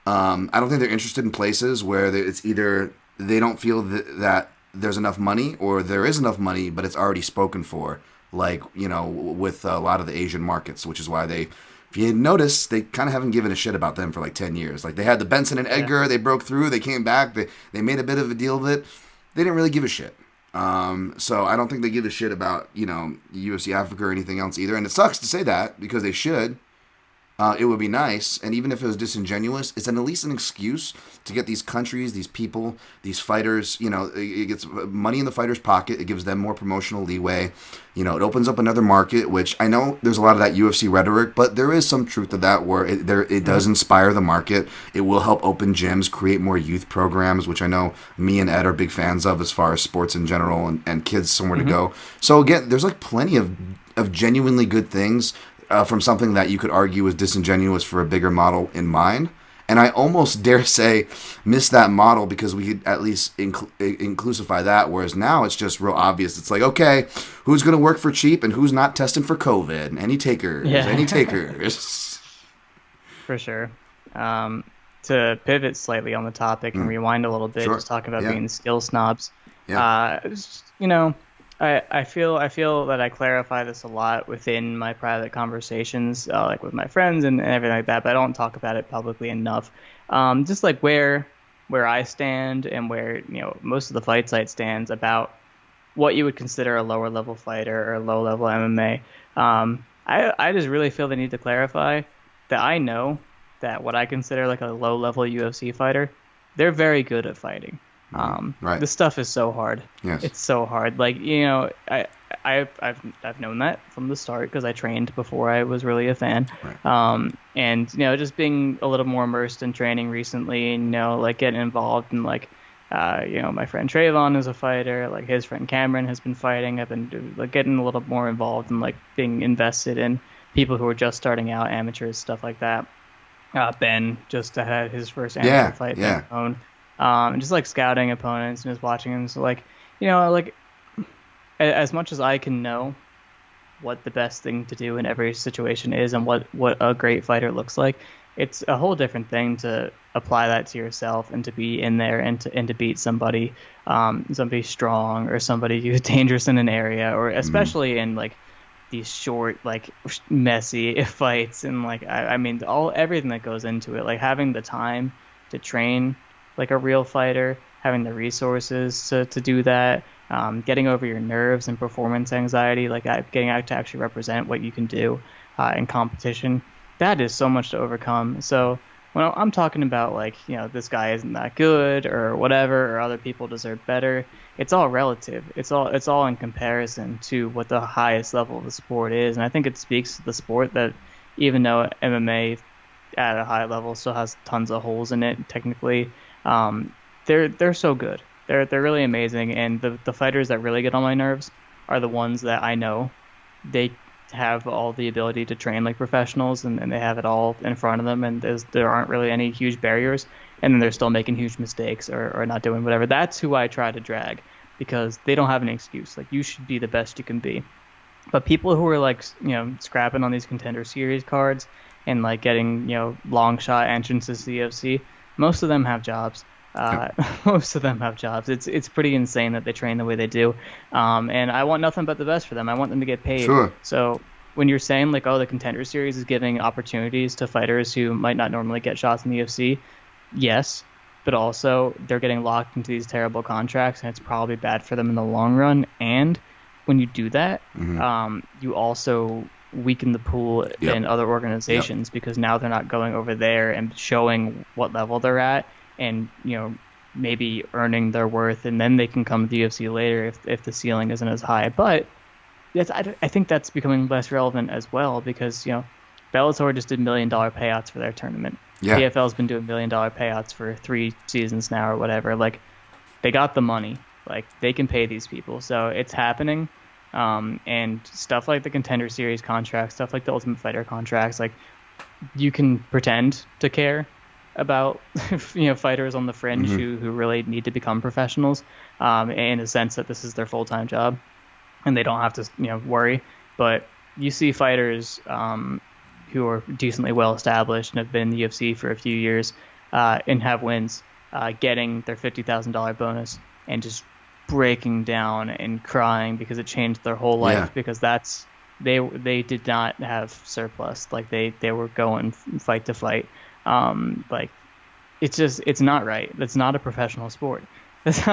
I don't think they're interested in places where it's either they don't feel that there's enough money, or there is enough money, but it's already spoken for, like, you know, with a lot of the Asian markets, which is why if you notice, they kind of haven't given a shit about them for like 10 years. Like, they had the Benson and Edgar, they broke through, they came back, they made a bit of a deal of it. They didn't really give a shit. So I don't think they give a shit about, you know, UFC Africa or anything else either. And it sucks to say that, because they should. It would be nice, and even if it was disingenuous, it's at least an excuse to get these countries, these people, these fighters, you know, it gets money in the fighter's pocket, it gives them more promotional leeway, you know, it opens up another market, which I know there's a lot of that UFC rhetoric, but there is some truth to that, where it does inspire the market, it will help open gyms, create more youth programs, which I know me and Ed are big fans of as far as sports in general, and kids somewhere to go. So again, there's like plenty of genuinely good things from something that you could argue was disingenuous for a bigger model in mind. And I almost dare say miss that model, because we could at least inclusify that, whereas now it's just real obvious. It's like, okay, who's going to work for cheap and who's not testing for COVID? Any takers? Yeah. Any takers? For sure. To pivot slightly on the topic and rewind a little bit, just talking about being skill snobs. Yeah. You know, I feel that I clarify this a lot within my private conversations, like with my friends and everything like that, but I don't talk about it publicly enough. Just like where I stand and where, you know, most of the fight site stands about what you would consider a lower level fighter or low level MMA. I just really feel the need to clarify that I know that what I consider like a low level UFC fighter, they're very good at fighting. Right. This stuff is so hard. Yes. It's so hard. Like, you know, I've known that from the start, because I trained before I was really a fan. Right. And, you know, just being a little more immersed in training recently, and, you know, like getting involved in like, you know, my friend Trayvon is a fighter, like his friend Cameron has been fighting. I've been like getting a little more involved in like being invested in people who are just starting out, amateurs, stuff like that. Ben just had his first amateur fight. Yeah. And just like scouting opponents and just watching them. So like, you know, like as much as I can know what the best thing to do in every situation is and what a great fighter looks like, it's a whole different thing to apply that to yourself and to be in there and to beat somebody strong or somebody who's dangerous in an area, or especially in like these short, like messy fights. And like, I mean, everything that goes into it, like having the time to train like a real fighter, having the resources to do that, getting over your nerves and performance anxiety, like getting out to actually represent what you can do in competition, that is so much to overcome. So when I'm talking about like, you know, this guy isn't that good or whatever, or other people deserve better, it's all relative. It's all in comparison to what the highest level of the sport is. And I think it speaks to the sport that even though MMA at a high level still has tons of holes in it technically, they're so good. They're really amazing, and the fighters that really get on my nerves are the ones that I know they have all the ability to train like professionals, and they have it all in front of them, and there aren't really any huge barriers, and then they're still making huge mistakes or not doing whatever. That's who I try to drag, because they don't have an excuse. Like, you should be the best you can be. But people who are like, scrapping on these Contender Series cards and like getting, long shot entrances to the UFC, most of them have jobs. Most of them have jobs. It's pretty insane that they train the way they do. And I want nothing but the best for them. I want them to get paid. Sure. So when you're saying like, oh, the Contender Series is giving opportunities to fighters who might not normally get shots in the UFC, yes, but also they're getting locked into these terrible contracts, and it's probably bad for them in the long run. And when you do that, you also weaken the pool in other organizations, because now they're not going over there and showing what level they're at, and maybe earning their worth, and then they can come to the UFC later if the ceiling isn't as high. But I think that's becoming less relevant as well, because Bellator just did $1 million payouts for their tournament. Yeah. PFL's been doing $1 million payouts for 3 seasons now or whatever. Like, they got the money. Like, they can pay these people. So it's happening. And stuff like the Contender Series contracts, stuff like the Ultimate Fighter contracts, like, you can pretend to care about fighters on the fringe who really need to become professionals, in a sense that this is their full-time job and they don't have to worry. But you see fighters who are decently well established and have been in the UFC for a few years and have wins, getting their $50,000 bonus and just breaking down and crying because it changed their whole life, because they did not have surplus. Like, they were going fight to fight. Like, it's not right. That's not a professional sport. That's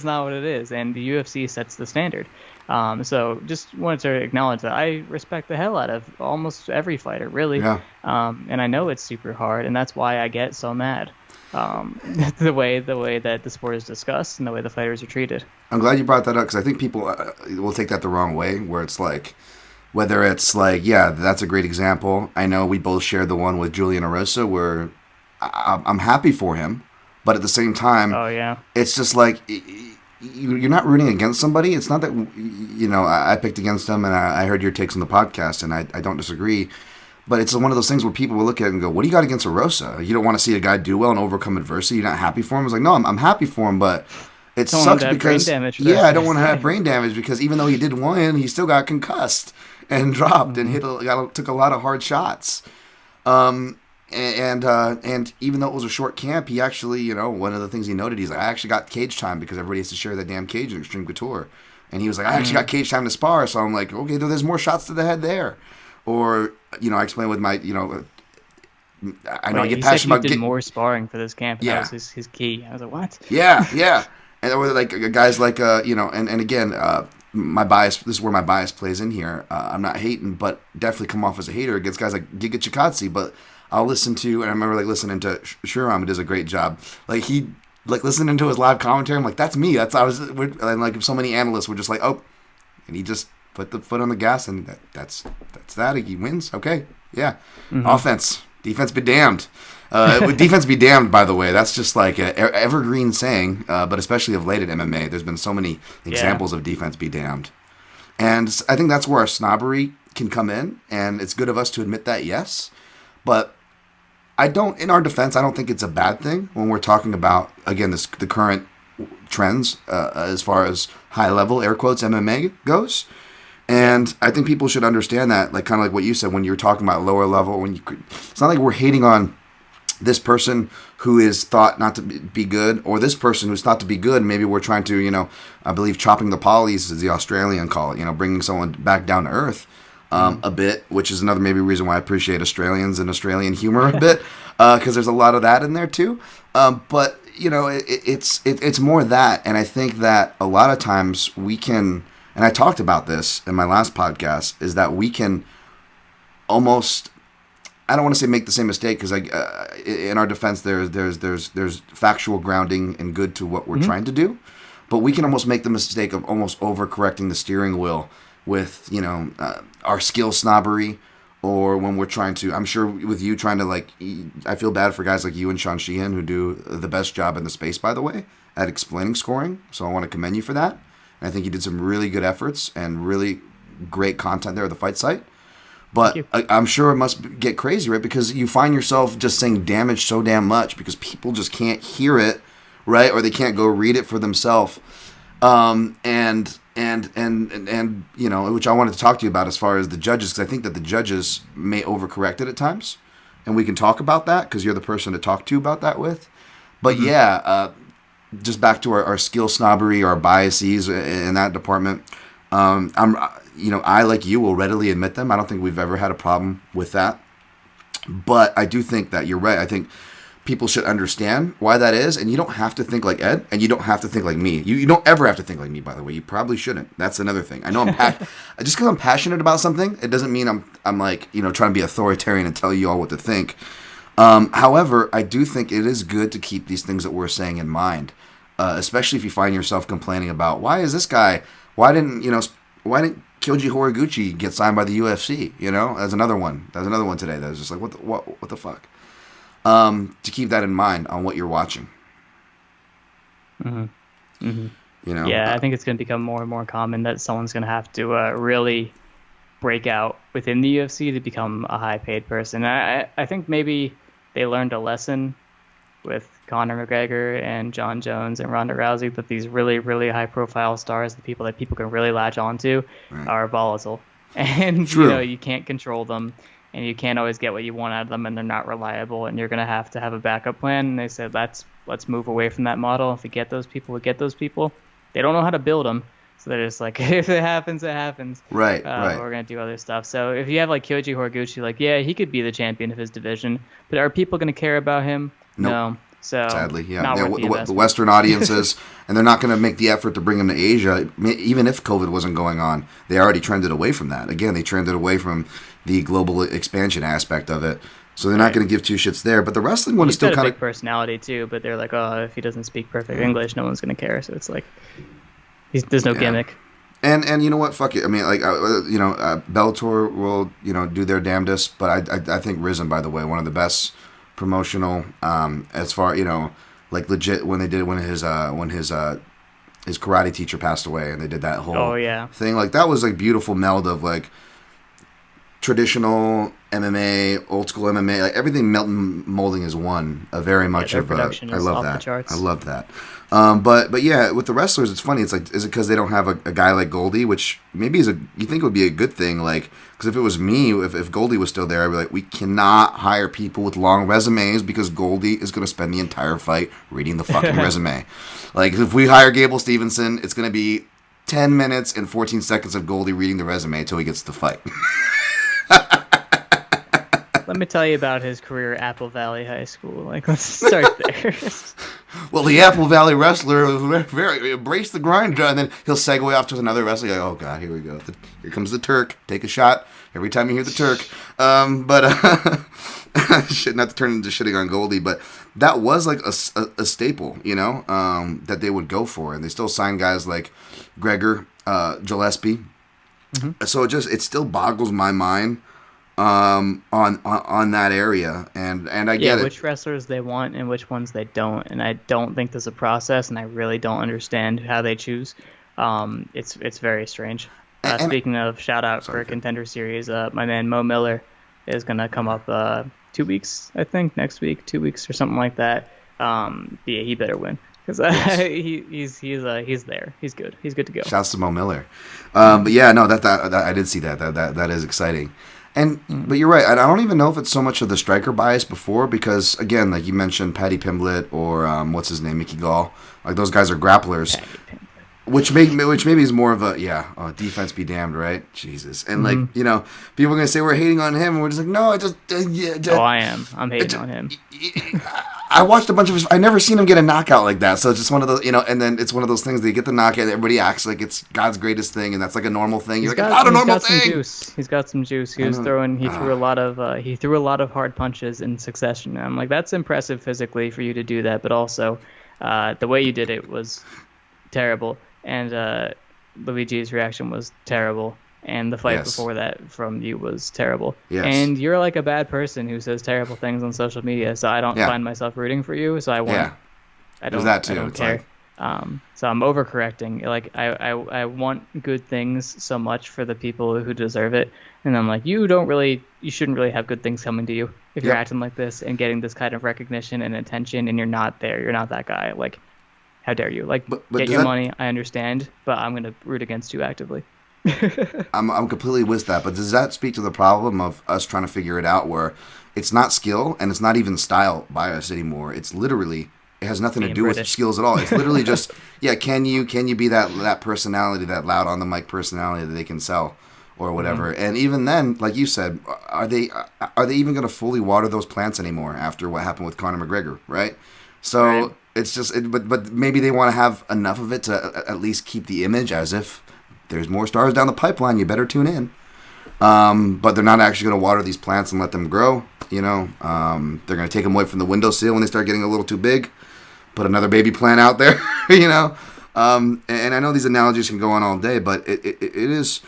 not what it is. And the UFC sets the standard. So just wanted to acknowledge that I respect the hell out of almost every fighter, really. Yeah. And I know it's super hard, and that's why I get so mad. The way that the sport is discussed and the way the fighters are treated. I'm glad you brought that up, because I think people will take that the wrong way, where it's like, whether it's like, yeah, that's a great example. I know we both shared the one with Julian Erosa, where I'm happy for him, but at the same time, it's just like, you're not rooting against somebody. It's not that, I picked against him, and I heard your takes on the podcast, and I don't disagree. But it's one of those things where people will look at it and go, what do you got against Erosa? You don't want to see a guy do well and overcome adversity? You're not happy for him? It's like, no, I'm happy for him, but it sucks because, I don't want to have brain damage, because even though he did win, he still got concussed and dropped and took a lot of hard shots. And even though it was a short camp, he actually, one of the things he noted, he's like, I actually got cage time because everybody has to share that damn cage in Extreme Couture. And he was like, I actually got cage time to spar. So I'm like, okay, there's more shots to the head there. Or, I explained with my, I know I get passionate about getting more sparring for this camp. And that was his key. I was like, what? Yeah. And there were like guys like, and again, my bias, this is where my bias plays in here. I'm not hating, but definitely come off as a hater against guys like Giga Chikadze. But I'll listen to, and I remember like listening to Shuram, who does a great job. Like, he, like, listening to his live commentary, I'm like, that's me. And like, so many analysts were just like, oh, and he just put the foot on the gas, and that's that. He wins. Okay, yeah. Offense, defense be damned. Defense be damned. By the way, that's just like an evergreen saying. But especially of late at MMA, there's been so many examples of defense be damned, and I think that's where our snobbery can come in. And it's good of us to admit that, yes. But in our defense, I don't think it's a bad thing when we're talking about, again, the current trends as far as high level air quotes MMA goes. And I think people should understand that, like, kind of like what you said when you were talking about lower level. It's not like we're hating on this person who is thought not to be good, or this person who's thought to be good. Maybe we're trying to, I believe chopping the polys, as the Australian call it, bringing someone back down to earth a bit, which is another maybe reason why I appreciate Australians and Australian humor a bit, because there's a lot of that in there too. But it's more that, and I think that a lot of times we can. And I talked about this in my last podcast, is that we can almost, I don't want to say make the same mistake, because in our defense there's factual grounding and good to what we're trying to do, but we can almost make the mistake of almost overcorrecting the steering wheel with our skill snobbery, or when we're trying to, I'm sure with you trying to like, I feel bad for guys like you and Sean Sheehan who do the best job in the space, by the way, at explaining scoring. So I want to commend you for that. And I think you did some really good efforts and really great content there at the fight site. But I'm sure it must get crazy, right? Because you find yourself just saying damage so damn much because people just can't hear it, right? Or they can't go read it for themselves. And you know, which I wanted to talk to you about as far as the judges, because I think that the judges may overcorrect it at times, and we can talk about that because you're the person to talk to about that with. But just back to our skill snobbery, our biases in that department. I, like you, will readily admit them. I don't think we've ever had a problem with that. But I do think that you're right. I think people should understand why that is, and you don't have to think like Ed, and you don't have to think like me. You don't ever have to think like me, by the way. You probably shouldn't. That's another thing. I know just because I'm passionate about something, it doesn't mean I'm like, trying to be authoritarian and tell you all what to think. However, I do think it is good to keep these things that we're saying in mind, especially if you find yourself complaining about why didn't Kyoji Horiguchi get signed by the UFC? That's another one. There's another one today that was just like, what the fuck? To keep that in mind on what you're watching. Mm-hmm. Mm-hmm. Yeah, I think it's going to become more and more common that someone's going to have to really break out within the UFC to become a high-paid person. I think maybe they learned a lesson with Conor McGregor and John Jones and Ronda Rousey, that these really, really high-profile stars, the people that people can really latch onto, are volatile. And, you can't control them, and you can't always get what you want out of them, and they're not reliable, and you're going to have a backup plan. And they said, let's move away from that model. If we get those people, we get those people. They don't know how to build them, so they're just like, if it happens, it happens. Right. We're going to do other stuff. So if you have like Kyoji Horiguchi, like, yeah, he could be the champion of his division, but are people going to care about him? Nope. No. So sadly, the Western audiences, and they're not going to make the effort to bring him to Asia, even if COVID wasn't going on. They already trended away from that. Again, they trended away from the global expansion aspect of it. So they're not going to give two shits there. But the wrestling one is still kind of big personality too. But they're like, oh, if he doesn't speak perfect English, no one's going to care. So it's like, there's no gimmick. And you know what? Fuck it. I mean, like Bellator will do their damnedest. But I think Risen, by the way, one of the best promotional as far like legit when his karate teacher passed away and they did that whole thing, like that was like beautiful meld of like traditional MMA, old school MMA, like everything molding as one. Very much of I love that. I love that. But yeah, with the wrestlers, it's funny. It's like, is it because they don't have a guy like Goldie, which maybe you think would be a good thing? Like, because if it was me, if Goldie was still there, I'd be like, we cannot hire people with long resumes because Goldie is going to spend the entire fight reading the fucking resume. Like, if we hire Gable Stevenson, it's going to be 10 minutes and 14 seconds of Goldie reading the resume until he gets to the fight. Let me tell you about his career at Apple Valley High School. Like, let's start there. Well, the Apple Valley wrestler very embraced the grind, and then he'll segue off to another wrestler. Like, oh God, here we go. Here comes the Turk. Take a shot every time you hear the Turk. Not to turn into shitting on Goldie, but that was like a staple, that they would go for, and they still sign guys like Gregor Gillespie. Mm-hmm. So it still boggles my mind. On that area, and I get it. Which wrestlers they want and which ones they don't, and I don't think there's a process, and I really don't understand how they choose. It's very strange. Speaking of, shout out for Contender Series, my man Mo Miller is gonna come up 2 weeks, I think, next week, 2 weeks or something like that. He better win because he's there. He's good. He's good to go. Shouts to Mo Miller. But yeah, no, that I did see that is exciting. But you're right. I don't even know if it's so much of the striker bias before, because again, like you mentioned, Paddy Pimblett or what's his name, Mickey Gall. Like those guys are grapplers, which maybe is more of a defense be damned, right? Jesus, and like people are gonna say we're hating on him, and we're just like, no, I am. I'm hating on him. I watched a bunch of his. I never seen him get a knockout like that. So it's just one of those, and then it's one of those things that you get the knockout, and everybody acts like it's God's greatest thing, and that's like a normal thing. You're like, it's not a normal thing. He's got some juice. He threw a lot of hard punches in succession. And I'm like, that's impressive physically for you to do that, but also the way you did it was terrible, and Luigi's reaction was terrible. and the fight Yes. before that from you was terrible. Yes. And you're like a bad person who says terrible things on social media, so I don't find myself rooting for you. So I Yeah. There's that too. I don't It's care. like, So I'm overcorrecting. Like I want good things so much for the people who deserve it, and I'm like, you shouldn't really have good things coming to you if you're acting like this and getting this kind of recognition and attention, and you're not there. You're not that guy. Like, how dare you? Like, but get your money. I understand, but I'm gonna root against you actively. I'm completely with that, but does that speak to the problem of us trying to figure it out, where it's not skill and it's not even style bias anymore? It's literally, it has nothing to do with skills at all. It's literally just, can you be that personality, that loud on the mic personality that they can sell or whatever? And even then, like you said, are they even going to fully water those plants anymore after what happened with Conor McGregor, right? So it's just, but maybe they want to have enough of it to at least keep the image as if there's more stars down the pipeline. You better tune in. But they're not actually going to water these plants and let them grow. They're going to take them away from the windowsill when they start getting a little too big. Put another baby plant out there. And I know these analogies can go on all day, but it is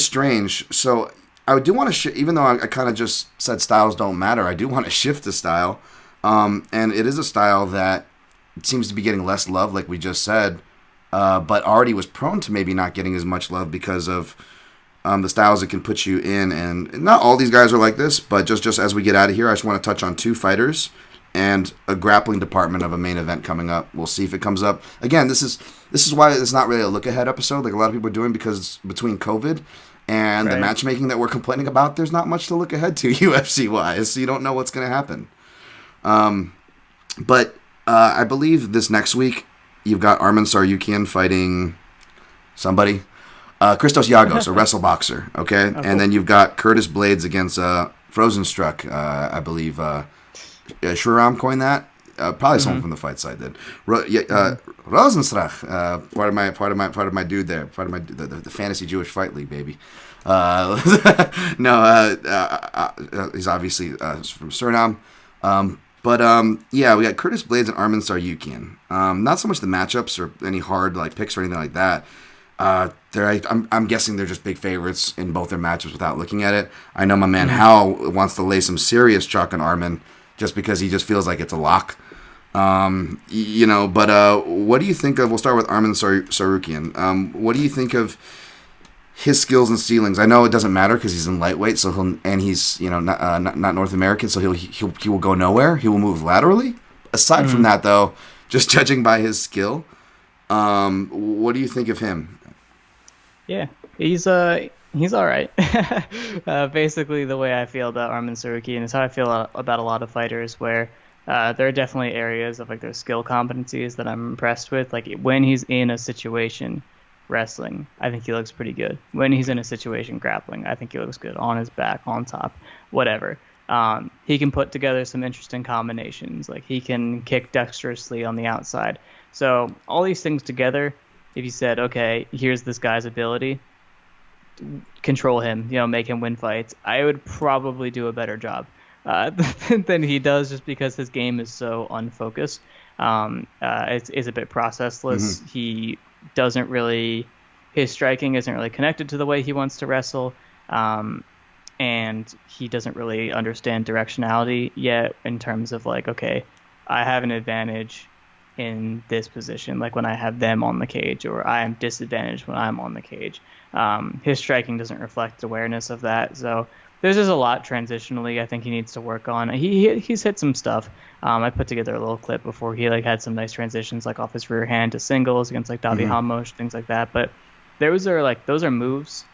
strange. So I do want to even though I kind of just said styles don't matter, I do want to shift the style. And it is a style that seems to be getting less love, like we just said. But already was prone to maybe not getting as much love because of the styles it can put you in. And not all these guys are like this, but just as we get out of here, I just want to touch on 2 fighters and a grappling department of a main event coming up. We'll see if it comes up. Again, this is why it's not really a look-ahead episode like a lot of people are doing, because between COVID and the matchmaking that we're complaining about, there's not much to look ahead to UFC-wise, so you don't know what's going to happen. But I believe this next week, you've got Arman Tsarukyan fighting somebody. Christos Giagos, a wrestle boxer, okay? Oh, and then you've got Curtis Blaydes against Frozenstruck, I believe. Shuram coined that. Probably someone from the fight side did. Rosenstruck, part of my dude there, part of my the fantasy Jewish fight league, baby. No, he's obviously from Suriname. But we got Curtis Blaydes and Arman Tsarukyan. Not so much the matchups or any hard picks or anything like that. I'm guessing they're just big favorites in both their matchups without looking at it. I know my man Hal wants to lay some serious chalk on Arman just because he just feels like it's a lock. But what do you think of? We'll start with Arman Tsarukyan. What do you think of his skills and ceilings? I know it doesn't matter because he's in lightweight, so he's not North American, so he will go nowhere. He will move laterally. Aside from that, though, just judging by his skill, what do you think of him? Yeah, he's all right. Basically, the way I feel about Arman Tsarukyan is how I feel about a lot of fighters, where there are definitely areas of their skill competencies that I'm impressed with. Like when he's in a situation wrestling, I think he looks pretty good. When he's in a situation grappling, I think he looks good on his back, on top, whatever. He can put together some interesting combinations. Like he can kick dexterously on the outside. So all these things together, if you said, okay, here's this guy's ability, control him, make him win fights, I would probably do a better job than he does, just because his game is so unfocused. It's a bit processless. Mm-hmm. He doesn't really, his striking isn't really connected to the way he wants to wrestle. And he doesn't really understand directionality yet in terms of okay, I have an advantage in this position, like when I have them on the cage, or I am disadvantaged when I'm on the cage. His striking doesn't reflect awareness of that. So there's just a lot transitionally I think he needs to work on. He's hit some stuff. I put together a little clip before he had some nice transitions off his rear hand to singles against Davi Hamosh, things like that. But those are moves.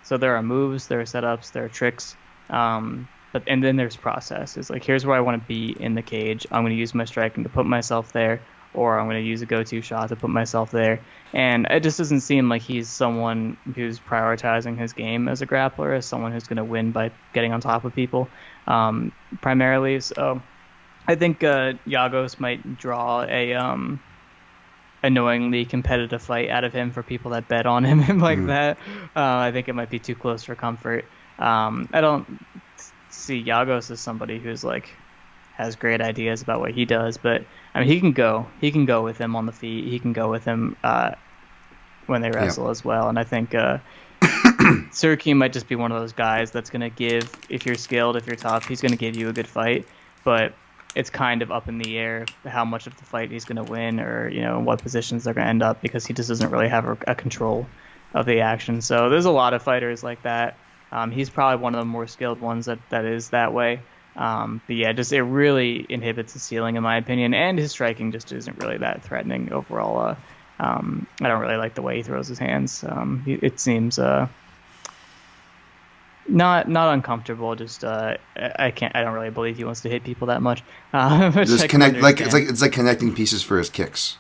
So there are moves, there are setups, there are tricks. And then there's process. It's here's where I want to be in the cage. I'm going to use my striking to put myself there, or I'm going to use a go-to shot to put myself there. And it just doesn't seem like he's someone who's prioritizing his game as a grappler, as someone who's going to win by getting on top of people, primarily. So I think Giagos might draw a annoyingly competitive fight out of him for people that bet on him that. I think it might be too close for comfort. I don't see Giagos as somebody who's has great ideas about what he does, but I mean he can go with him on the feet. He can go with him when they wrestle as well. And I think Tsarukyan might just be one of those guys that's going to give, if you're skilled, if you're tough, he's going to give you a good fight. But it's kind of up in the air how much of the fight he's going to win, or what positions they're going to end up, because he just doesn't really have a control of the action. So there's a lot of fighters like that. He's probably one of the more skilled ones that is that way. But yeah, just it really inhibits the ceiling, in my opinion, and his striking just isn't really that threatening overall. I don't really like the way he throws his hands. It seems not uncomfortable. Just I don't really believe he wants to hit people that much. Just connect, like it's like connecting pieces for his kicks.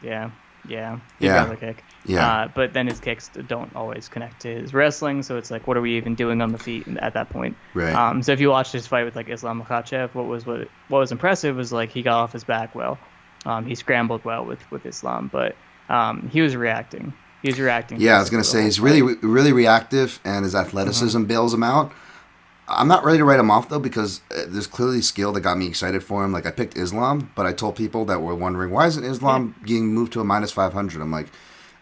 Yeah. He's got a kick. Yeah. But then his kicks don't always connect to his wrestling, so it's like, what are we even doing on the feet at that point? Right. So if you watch his fight with like Islam Makhachev, what was impressive was like he got off his back well. He scrambled well with Islam, but he was reacting. Yeah, I was gonna say he's really reactive, and his athleticism bails him out. I'm not ready to write him off though, because there's clearly skill that got me excited for him. Like, I picked Islam, but I told people that were wondering, why isn't Islam getting moved to a -500? I'm like,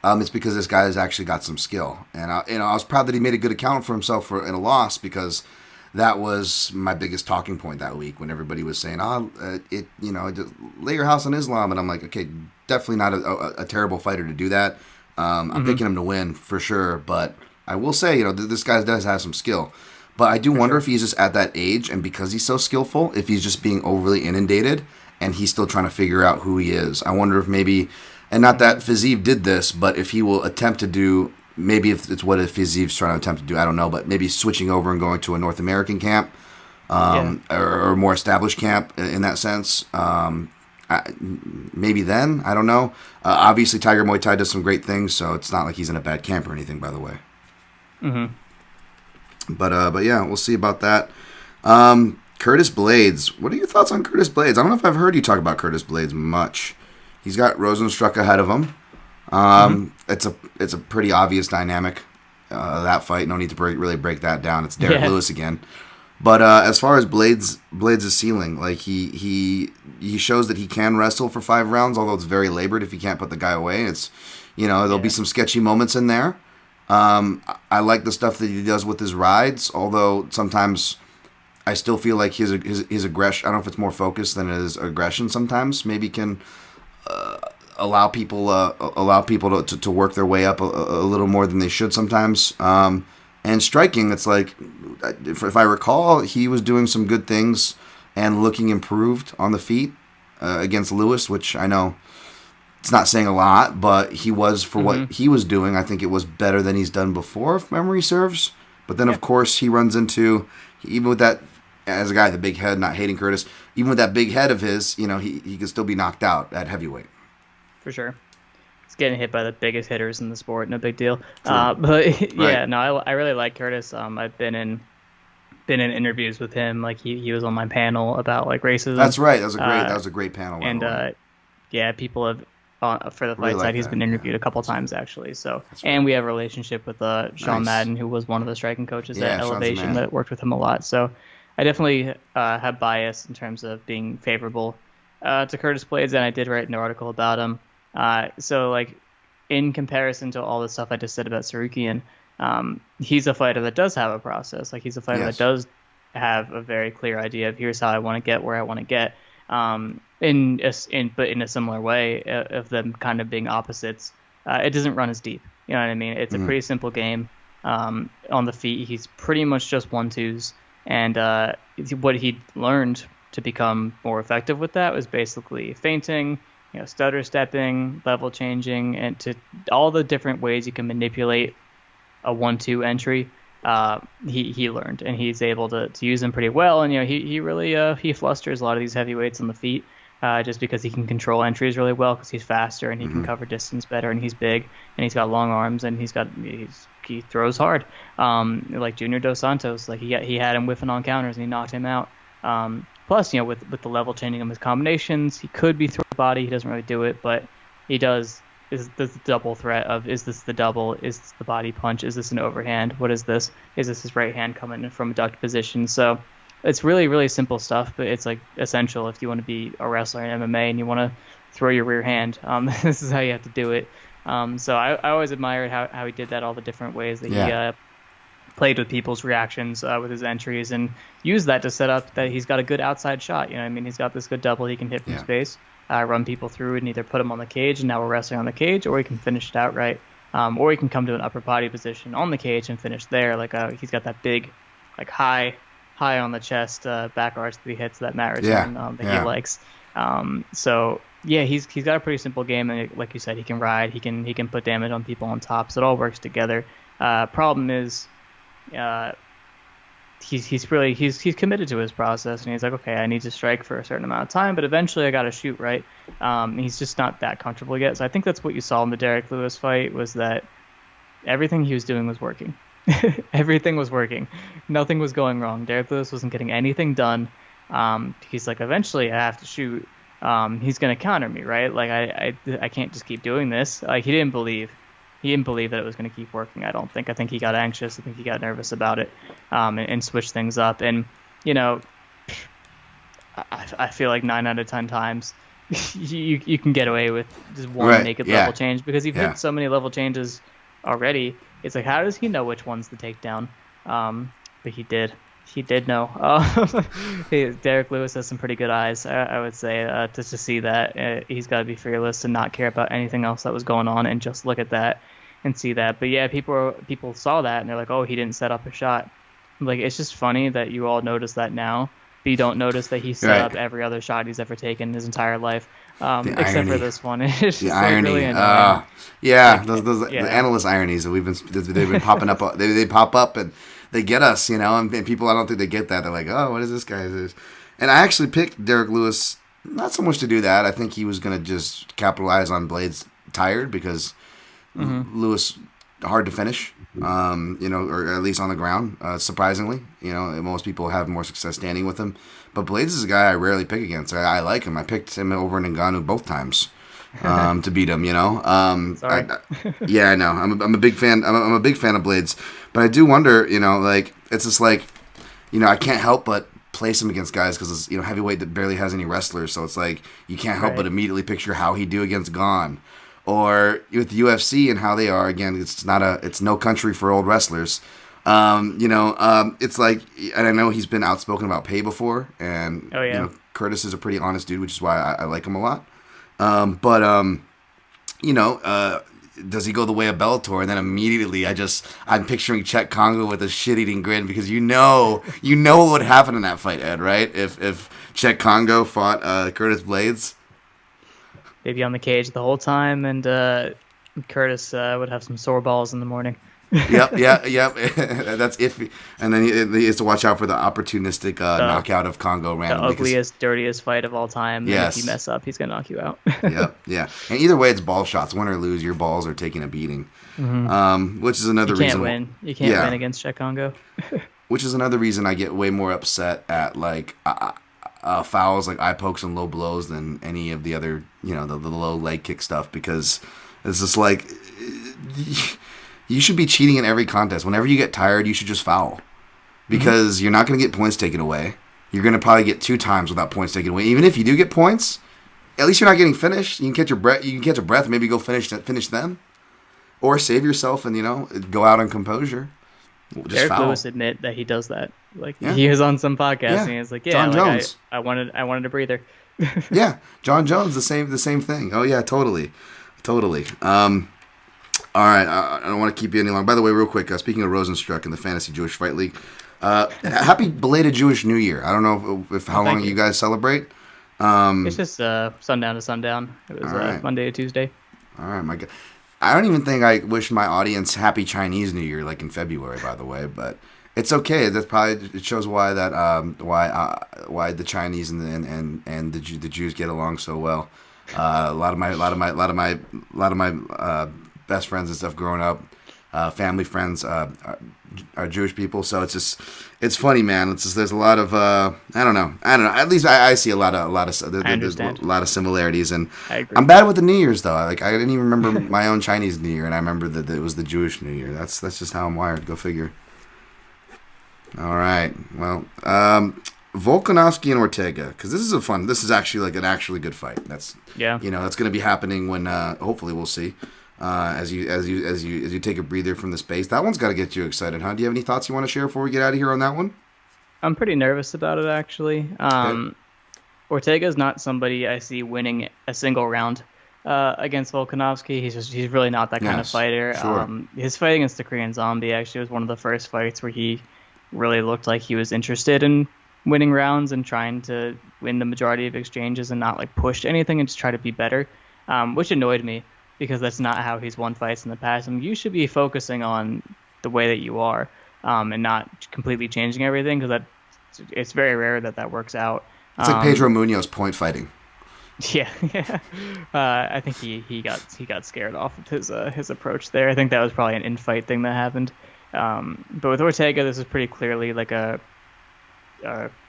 it's because this guy has actually got some skill, and I was proud that he made a good account for himself in a loss, because that was my biggest talking point that week when everybody was saying, just lay your house on Islam, and I'm like, okay, definitely not a terrible fighter to do that. I'm picking him to win for sure, but I will say, this guy does have some skill. But I do wonder if he's just at that age, and because he's so skillful, if he's just being overly inundated and he's still trying to figure out who he is. I wonder if maybe, and not that Fiziev did this, but if he will attempt to do, maybe if it's what Fiziev's trying to attempt to do, I don't know, but maybe switching over and going to a North American camp, or a more established camp in that sense. Maybe then, I don't know. Obviously, Tiger Muay Thai does some great things, so it's not like he's in a bad camp or anything, by the way. Mm-hmm. But yeah, we'll see about that. Curtis Blaydes. What are your thoughts on Curtis Blaydes? I don't know if I've heard you talk about Curtis Blaydes much. He's got Rosenstruck ahead of him. It's a pretty obvious dynamic, that fight. No need to really break that down. It's Derek Lewis again. But as far as Blaydes' ceiling, like he shows that he can wrestle for 5 rounds, although it's very labored if you can't put the guy away. It's there'll be some sketchy moments in there. I like the stuff that he does with his rides, although sometimes I still feel like his aggression, I don't know if it's more focused than it is aggression sometimes, maybe can allow people to work their way up a little more than they should sometimes. And striking, it's like, if I recall, he was doing some good things and looking improved on the feet against Lewis, which I know it's not saying a lot, but he was, for what he was doing, I think it was better than he's done before, if memory serves. But then, of course, he runs into, even with that, as a guy with a big head, not hating Curtis, even with that big head of his, he could still be knocked out at heavyweight. For sure. He's getting hit by the biggest hitters in the sport, no big deal. But yeah, no, I really like Curtis. I've been in interviews with him. Like he was on my panel about like racism. That's right. That was a great panel. And people have for the fight really side. like He's that. been interviewed a couple times actually. So That's right. And we have a relationship with Sean Nice. Madden, who was one of the striking coaches Yeah, at Sean's the Elevation man. that worked with him a lot. So I definitely have bias in terms of being favorable to Curtis Blaydes, and I did write an article about him. So like in comparison to all the stuff I just said about Tsarukyan, he's a fighter that does have a process. Like he's a fighter that does have a very clear idea of here's how I want to get where I want to get. But in a similar way of them kind of being opposites. It doesn't run as deep. You know what I mean? It's a pretty simple game. On the feet, he's pretty much just 1-2s. And what he learned to become more effective with that was basically feinting, stutter stepping, level changing, and to all the different ways you can manipulate a 1-2 entry. He learned, and he's able to use them pretty well. And he really he flusters a lot of these heavyweights on the feet, just because he can control entries really well because he's faster and he can cover distance better, and he's big and he's got long arms and he throws hard. Like Junior Dos Santos, like he had him whiffing on counters and he knocked him out. Plus, with the level changing of his combinations, he could be throwing body. He doesn't really do it, but he does. Is this the double threat of, is this the double? Is this the body punch? Is this an overhand? What is this? Is this his right hand coming in from a ducked position? So it's really, really simple stuff, but it's like essential if you want to be a wrestler in MMA and you want to throw your rear hand. This is how you have to do it. So I always admired how he did that, all the different ways that Yeah. he played with people's reactions with his entries and used that to set up that he's got a good outside shot. You know what I mean? He's got this good double he can hit from Yeah. space, run people through and either put him on the cage and now we're wrestling on the cage, or he can finish it outright. Or he can come to an upper body position on the cage and finish there. Like he's got that big, like high on the chest back arch that he hits, that Matt return that he likes. So yeah, he's got a pretty simple game, and like you said, he can ride, he can put damage on people on top, so it all works together. Problem is, he's committed to his process, and he's like, okay, I need to strike for a certain amount of time, but eventually I got to shoot, right? He's just not that comfortable yet. So I think that's what you saw in the Derek Lewis fight, was that everything he was doing was working. Everything was working. Nothing was going wrong. Derek Lewis wasn't getting anything done. He's like, eventually I have to shoot. He's gonna counter me, right? Like I can't just keep doing this. Like he didn't believe that it was going to keep working. I think he got anxious. I think he got nervous about it, and switched things up. And you know, I feel like 9 out of 10 times you can get away with just one naked level change, because you've hit so many level changes already. It's like, how does he know which one's the takedown? But he did know. Derek Lewis has some pretty good eyes, I would say, to see that. He's got to be fearless and not care about anything else that was going on and just look at that and see that. But yeah, people saw that and they're like, oh, he didn't set up a shot. Like, it's just funny that you all notice that now, but you don't notice that he set up every other shot he's ever taken in his entire life, except for this one. It's just the irony. Really annoying. The analyst ironies that they've been popping up. They pop up and they get us, and people, I don't think they get that. They're like, oh, what is this guy? And I actually picked Derek Lewis not so much to do that. I think he was going to just capitalize on Blaydes tired, because Lewis hard to finish, or at least on the ground, surprisingly. Most people have more success standing with him. But Blaydes is a guy I rarely pick against. I like him. I picked him over Ngannou both times to beat him, Sorry. I know. I'm a big fan. I'm a big fan of Blaydes. But I do wonder, it's just like, I can't help but place him against guys because it's, heavyweight that barely has any wrestlers. So it's like, you can't help but immediately picture how he'd do against Gon. Or with the UFC and how they are, again, it's no country for old wrestlers. It's like, and I know he's been outspoken about pay before, and Curtis is a pretty honest dude, which is why I like him a lot. Does he go the way of Bellator? And then immediately I'm picturing Czech Congo with a shit-eating grin, because you know what would happen in that fight, Ed, right? If Czech Congo fought Curtis Blaydes. They'd be on the cage the whole time, and Curtis would have some sore balls in the morning. Yep. That's iffy. And then he has to watch out for the opportunistic knockout of Congo randomly. The ugliest, dirtiest fight of all time. Yes. And if you mess up, he's going to knock you out. Yeah. And either way, it's ball shots. Win or lose, your balls are taking a beating. Which is another reason. You can't win against Czech Congo. Which is another reason I get way more upset at, like, fouls, like eye pokes and low blows, than any of the other, the low leg kick stuff, because it's just like, you should be cheating in every contest. Whenever you get tired, you should just foul, because you're not going to get points taken away. You're going to probably get 2 times without points taken away. Even if you do get points, at least you're not getting finished. You can catch your breath. You can catch a breath. Maybe go finish them, or save yourself and go out on composure. Derek Lewis admit that he does that. Like he was on some podcast and he's like, John Jones. I wanted a breather. Yeah, John Jones, the same thing. Oh yeah, totally. All right, I don't want to keep you any longer. By the way, real quick, speaking of Rosenstruck in the Fantasy Jewish Fight League, happy belated Jewish New Year. I don't know if how long you guys celebrate. It's just sundown to sundown. It was Monday to Tuesday. All right, my God. I don't even think I wish my audience happy Chinese New Year like in February, by the way, but it's okay. That's probably, it shows why the Chinese and the Jews get along so well. A lot of my best friends and stuff growing up, family friends are Jewish people, so it's funny, man. There's a lot of I don't know. At least I see a lot of similarities, and I agree. I'm bad with the New Year's though. Like, I didn't even remember my own Chinese New Year, and I remember that it was the Jewish New Year. That's just how I'm wired. Go figure. All right. Well, Volkanovski and Ortega, because this is actually like an actually good fight. That's that's going to be happening when hopefully we'll see. as you take a breather from the space. That one's got to get you excited, huh? Do you have any thoughts you want to share before we get out of here on that one? I'm pretty nervous about it, actually. Okay. Ortega is not somebody I see winning a single round against Volkanovski. He's really not that kind of fighter. Sure. His fight against the Korean Zombie actually was one of the first fights where he really looked like he was interested in winning rounds and trying to win the majority of exchanges and not like push anything and just try to be better, which annoyed me because that's not how he's won fights in the past. And you should be focusing on the way that you are and not completely changing everything because it's very rare that works out. It's like Pedro Munoz point fighting. Yeah. I think he got scared off of his approach there. I think that was probably an in-fight thing that happened. But with Ortega, this is pretty clearly like a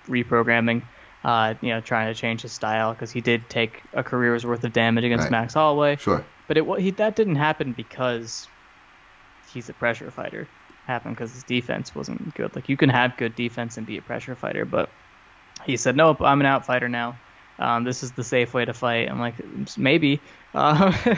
reprogramming, trying to change his style because he did take a career's worth of damage against Max Holloway. Sure. But that didn't happen because he's a pressure fighter. It happened because his defense wasn't good. Like you can have good defense and be a pressure fighter, but he said, nope, I'm an outfighter now. This is the safe way to fight. I'm like, maybe. But,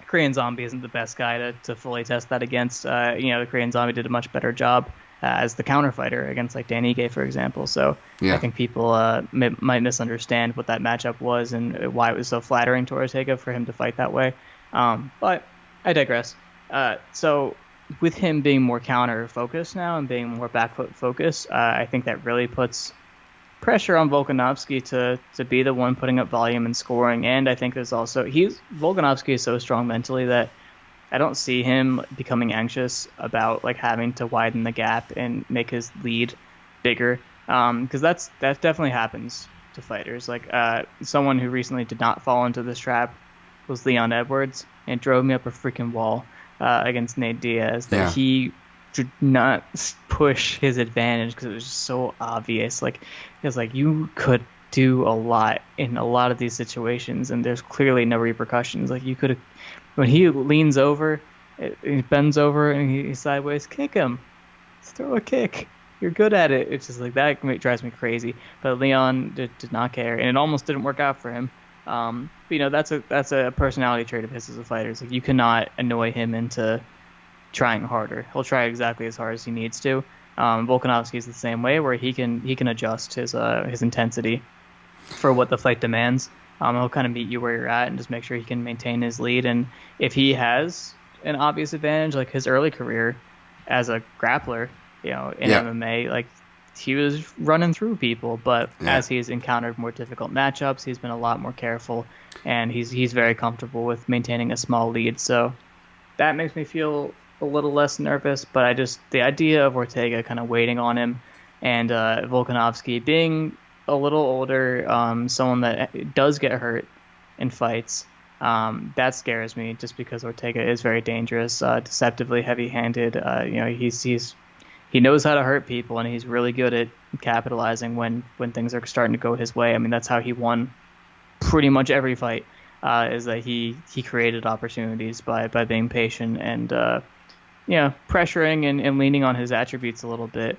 Korean Zombie isn't the best guy to fully test that against. The Korean Zombie did a much better job as the counter fighter against like Dan Ige, for example. So I think people might misunderstand what that matchup was and why it was so flattering to Ortega for him to fight that way. But I digress. So with him being more counter focused now and being more back foot focused, I think that really puts pressure on Volkanovski to be the one putting up volume and scoring. And I think there's also Volkanovski is so strong mentally that I don't see him becoming anxious about like having to widen the gap and make his lead bigger. Because that definitely happens to fighters. Like someone who recently did not fall into this trap was Leon Edwards, and it drove me up a freaking wall against Nate Diaz that he did not push his advantage because it was just so obvious. Like it's like you could do a lot in a lot of these situations, and there's clearly no repercussions. Like you could have, when he leans over, he bends over, and he's sideways, kick him, just throw a kick. You're good at it. It's just like that drives me crazy. But Leon did not care, and it almost didn't work out for him. But that's a personality trait of his as a fighter. It's like you cannot annoy him into trying harder. He'll try exactly as hard as he needs to. Volkanovski is the same way, where he can adjust his intensity for what the fight demands. He'll kind of meet you where you're at and just make sure he can maintain his lead. And if he has an obvious advantage, like his early career as a grappler, in MMA, like he was running through people. But as he's encountered more difficult matchups, he's been a lot more careful, and he's very comfortable with maintaining a small lead. So that makes me feel a little less nervous. But the idea of Ortega kind of waiting on him, and Volkanovski being a little older, someone that does get hurt in fights, that scares me just because Ortega is very dangerous, deceptively heavy-handed. He knows how to hurt people, and he's really good at capitalizing when things are starting to go his way. I mean, that's how he won pretty much every fight, is that he created opportunities by being patient and pressuring and leaning on his attributes a little bit,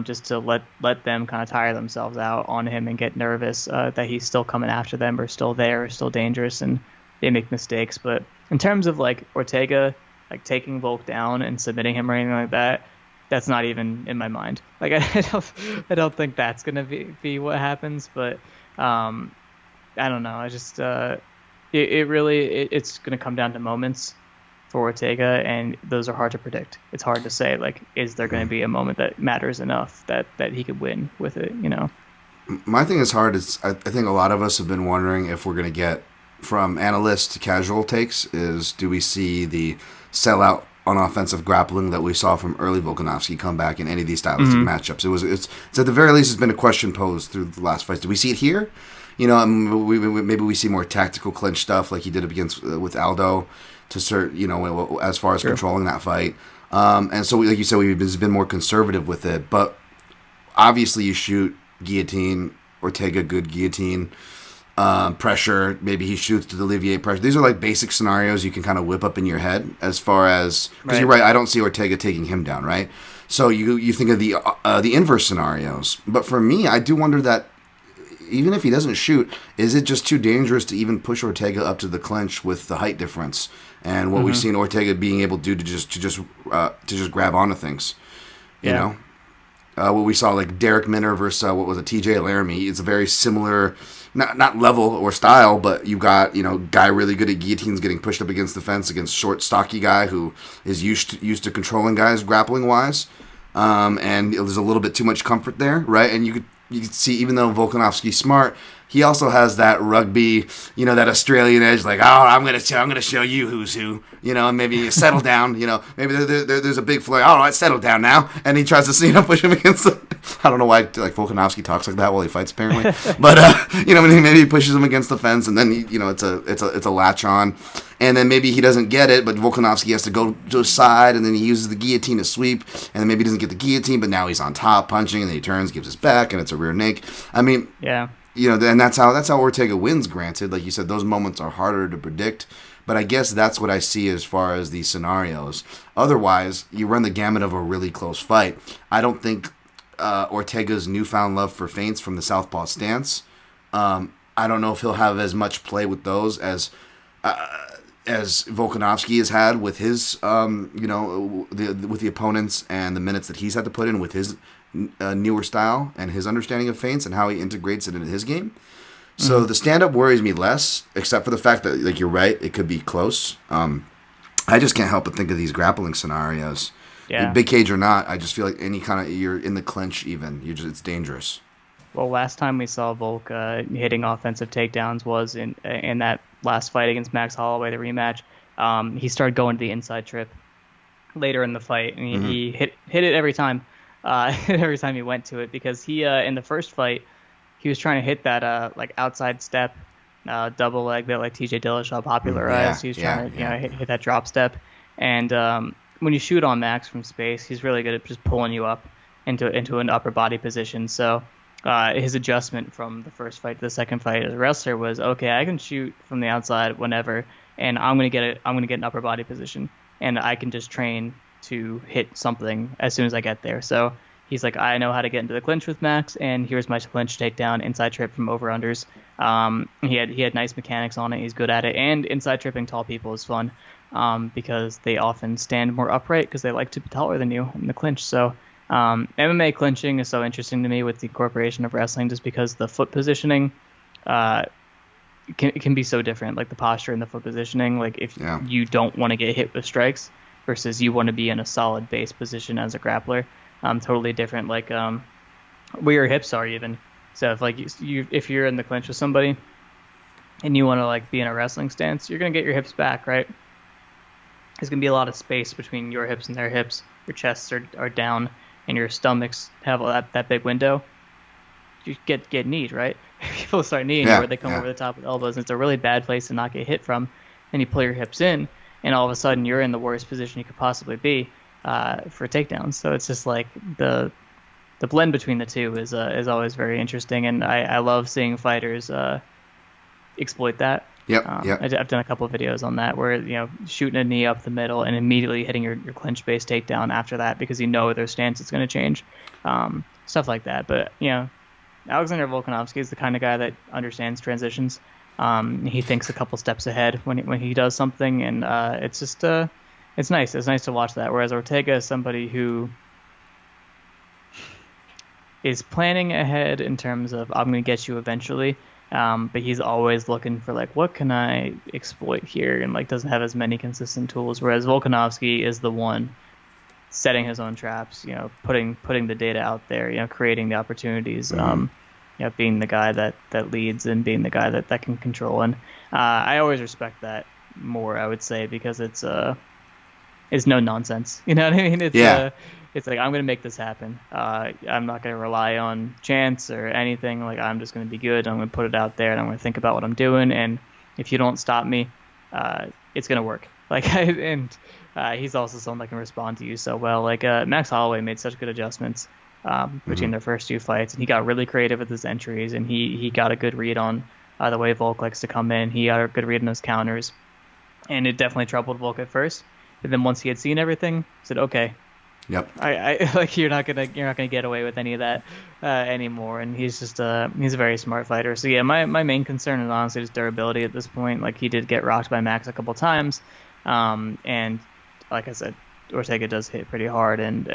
just to let them kind of tire themselves out on him and get nervous that he's still coming after them or still there or still dangerous, and they make mistakes. But in terms of like Ortega like taking Volk down and submitting him or anything like that, that's not even in my mind. Like I don't think that's gonna be what happens. But I don't know. I just it's gonna come down to moments for Ortega, and those are hard to predict. It's hard to say, like, is there going to be a moment that matters enough that he could win with it, My thing is hard. I think a lot of us have been wondering if we're going to get, from analyst to casual takes, do we see the sellout on offensive grappling that we saw from early Volkanovski come back in any of these stylistic matchups? It's at the very least, it's been a question posed through the last fights. Do we see it here? Maybe we see more tactical clinch stuff like he did with Aldo, to as far as controlling that fight. And so, like you said, we've been more conservative with it. But obviously, you shoot guillotine, Ortega, good guillotine, pressure. Maybe he shoots to alleviate pressure. These are like basic scenarios you can kind of whip up in your head as far as, because you're right, I don't see Ortega taking him down, right? So you think of the inverse scenarios. But for me, I do wonder that even if he doesn't shoot, is it just too dangerous to even push Ortega up to the clinch with the height difference and what we've seen Ortega being able to do to just grab onto things, you know? What we saw, like Derek Minner versus what was it, TJ Laramie. It's a very similar, not level or style, but you got guy really good at guillotines getting pushed up against the fence against short, stocky guy who is used to controlling guys grappling wise, and there's a little bit too much comfort there, right? And you could see, even though Volkanovski's smart, he also has that rugby, that Australian edge, like, oh, I'm gonna show you who's who, and maybe you settle down, maybe there's a big flurry, all right, settle down now, and he tries to, push him against I don't know why, like, Volkanovski talks like that while he fights, apparently, but, maybe he pushes him against the fence, and then, it's a latch on, and then maybe he doesn't get it, but Volkanovski has to go to his side, and then he uses the guillotine to sweep, and then maybe he doesn't get the guillotine, but now he's on top punching, and then he turns, gives his back, and it's a rear naked. I mean, yeah. And that's how Ortega wins, granted. Like you said, those moments are harder to predict. But I guess that's what I see as far as these scenarios. Otherwise, you run the gamut of a really close fight. I don't think Ortega's newfound love for feints from the southpaw stance, I don't know if he'll have as much play with those as Volkanovski has had with his, with the opponents and the minutes that he's had to put in with his newer style and his understanding of feints and how he integrates it into his game. So the stand-up worries me less, except for the fact that, like, you're right, it could be close. I just can't help but think of these grappling scenarios. Yeah. Big cage or not, I just feel like any kind of, you're in the clinch even, it's dangerous. Well, last time we saw Volk hitting offensive takedowns was in that last fight against Max Holloway, the rematch. He started going to the inside trip later in the fight, and he hit it every time. Every time he went to it, because he in the first fight he was trying to hit that like outside step double leg that like TJ Dillashaw popularized. He was trying to hit that drop step, and when you shoot on Max from space, he's really good at just pulling you up into an upper body position. So his adjustment from the first fight to the second fight as a wrestler was, okay, I can shoot from the outside whenever, and I'm gonna get an upper body position, and I can just train to hit something as soon as I get there. So he's like, I know how to get into the clinch with Max, and here's my clinch takedown, inside trip from over-unders. He had nice mechanics on it. He's good at it, and inside tripping tall people is fun because they often stand more upright because they like to be taller than you in the clinch. So MMA clinching is so interesting to me with the incorporation of wrestling, just because the foot positioning can be so different, like the posture and the foot positioning. Like if you don't want to get hit with strikes versus you want to be in a solid base position as a grappler, totally different. Like where your hips are even. So if like if you're in the clinch with somebody and you want to like be in a wrestling stance, you're gonna get your hips back, right? There's gonna be a lot of space between your hips and their hips. Your chests are down and your stomachs have that big window. You get kneed, right? People start kneeing where they come over the top with elbows, and it's a really bad place to not get hit from. And you pull your hips in, and all of a sudden you're in the worst position you could possibly be for takedowns. So it's just like the blend between the two is always very interesting, and I love seeing fighters exploit that. I've done a couple of videos on that where shooting a knee up the middle and immediately hitting your clinch based takedown after that because their stance is going to change, stuff like that. But Alexander Volkanovski is the kind of guy that understands transitions. He thinks a couple steps ahead when he does something, and it's just it's nice. It's nice to watch that. Whereas Ortega is somebody who is planning ahead in terms of, I'm going to get you eventually, but he's always looking for like, what can I exploit here, and like doesn't have as many consistent tools. Whereas Volkanovski is the one setting his own traps, putting the data out there, creating the opportunities. Being the guy that leads and being the guy that can control. And I always respect that more, I would say, because it's no nonsense. You know what I mean? It's like, I'm going to make this happen. I'm not going to rely on chance or anything. Like, I'm just going to be good. I'm going to put it out there, and I'm going to think about what I'm doing. And if you don't stop me, it's going to work. Like, he's also someone that can respond to you so well. Like, Max Holloway made such good adjustments between their first two fights, and he got really creative with his entries, and he got a good read on the way Volk likes to come in. He got a good read on his counters, and it definitely troubled Volk at first. But then once he had seen everything, he said, okay, Yep. I like you're not gonna get away with any of that anymore. And he's just he's a very smart fighter. So yeah, my main concern is honestly just durability at this point. Like he did get rocked by Max a couple times, and like I said, Ortega does hit pretty hard, and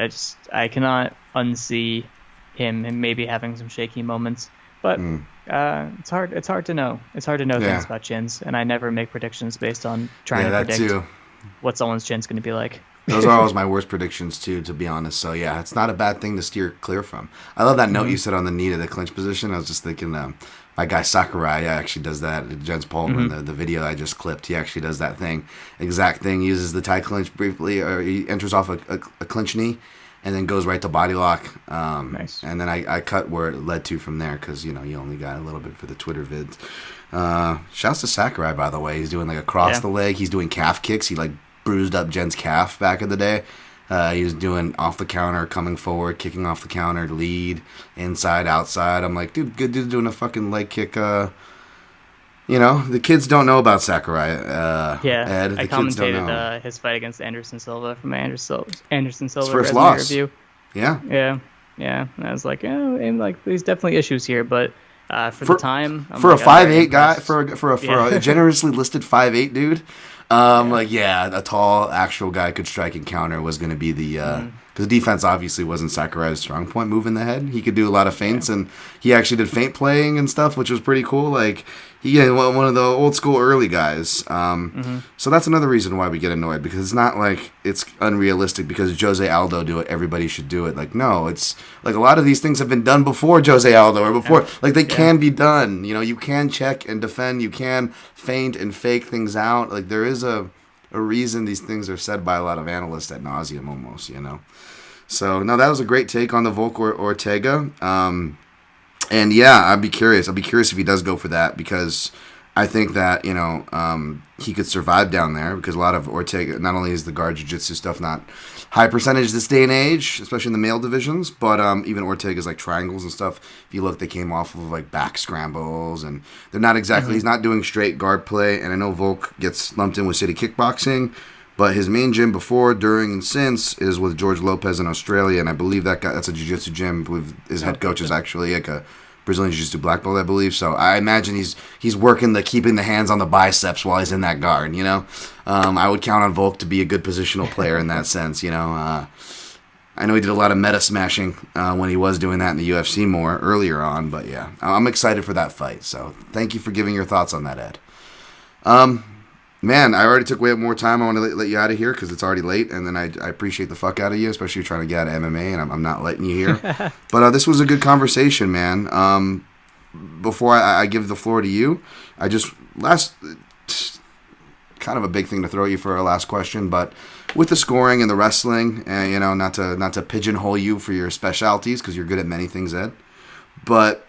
I cannot unsee him maybe having some shaky moments. But it's hard to know. It's hard to know things about chins, and I never make predictions based on trying to predict what someone's chin's going to be like. Those are always my worst predictions too, to be honest. So yeah, it's not a bad thing to steer clear from. I love that note you said on the knee to the clinch position. I was just thinking, my guy Sakurai actually does that. Jens Paulman, the video I just clipped, he actually does that exact thing. He uses the tie clinch briefly, or he enters off a clinch knee, and then goes right to body lock. Nice. And then I cut where it led to from there, because you only got a little bit for the Twitter vids. Shouts to Sakurai, by the way. He's doing like across the leg. He's doing calf kicks. He like bruised up Jen's calf back in the day. He was doing off the counter, coming forward, kicking off the counter, lead, inside, outside. I'm like, dude, good dude doing a fucking leg kick. The kids don't know about Sakurai. Ed, I commentated his fight against Anderson Silva from Anderson Silva first loss. Review. Yeah. And I was like, and like there's definitely issues here, but for the time, for a 5'8" guy, for a generously listed 5'8" dude. A tall actual guy could strike and counter was going to be the because defense obviously wasn't Sakurai's strong point. Moving the head, he could do a lot of feints, and he actually did feint playing and stuff, which was pretty cool. Like he one of the old school early guys. So that's another reason why we get annoyed, because it's not like it's unrealistic because Jose Aldo do it, everybody should do it. Like no, it's like a lot of these things have been done before Jose Aldo or before. Like they can be done. You can check and defend. You can feint and fake things out. Like there is a reason these things are said by a lot of analysts ad nauseum almost. So no, that was a great take on the Ortega. And yeah, I'd be curious. If he does go for that, because I think that he could survive down there, because a lot of Ortega, not only is the guard jiu-jitsu stuff not high percentage this day and age, especially in the male divisions, but even Ortega's like triangles and stuff. If you look, they came off of like back scrambles, and they're not exactly. He's not doing straight guard play, and I know Volk gets lumped in with City Kickboxing. But his main gym before, during, and since is with George Lopez in Australia, and I believe that's a jiu-jitsu gym with his head coach is actually like a Brazilian jiu-jitsu black belt, I believe. So I imagine he's working keeping the hands on the biceps while he's in that guard. I would count on Volk to be a good positional player in that sense. I know he did a lot of meta smashing when he was doing that in the UFC more earlier on, but yeah, I'm excited for that fight. So thank you for giving your thoughts on that, Ed. Man, I already took way more time. I want to let you out of here because it's already late, and then I appreciate the fuck out of you, especially trying to get out of MMA, and I'm not letting you here. But this was a good conversation, man. Before I give the floor to you, kind of a big thing to throw at you for our last question, but with the scoring and the wrestling, and not to pigeonhole you for your specialties, because you're good at many things, Ed, but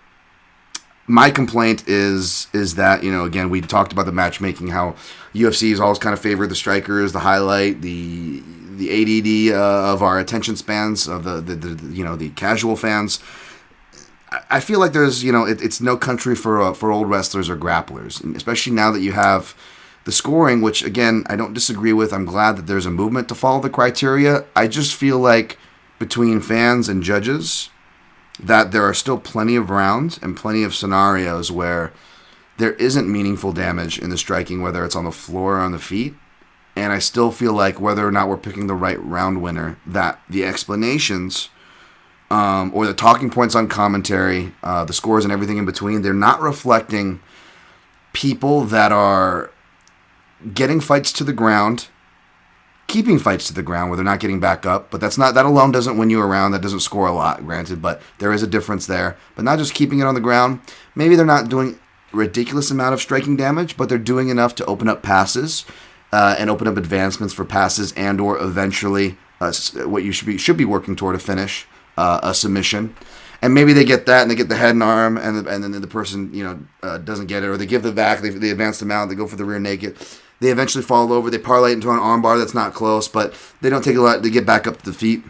my complaint is that, again, we talked about the matchmaking, how UFC is always kind of favored the strikers, the highlight, the ADD of our attention spans of the casual fans. I feel like there's, it's no country for old wrestlers or grapplers, and especially now that you have the scoring, which again, I don't disagree with. I'm glad that there's a movement to follow the criteria. I just feel like between fans and judges, that there are still plenty of rounds and plenty of scenarios where there isn't meaningful damage in the striking, whether it's on the floor or on the feet. And I still feel like whether or not we're picking the right round winner, that the explanations or the talking points on commentary, the scores and everything in between, they're not reflecting people that are getting fights to the ground, keeping fights to the ground where they're not getting back up, but that alone doesn't win you around. That doesn't score a lot, granted, but there is a difference there. But not just keeping it on the ground. Maybe they're not doing a ridiculous amount of striking damage, but they're doing enough to open up passes and open up advancements for passes, and or eventually what you should be working toward a finish, a submission. And maybe they get that, and they get the head and arm, and then the person doesn't get it, or they give the back, they advance them out, they go for the rear naked. They eventually fall over. They parlay into an armbar that's not close, but they don't take a lot to get back up to the feet.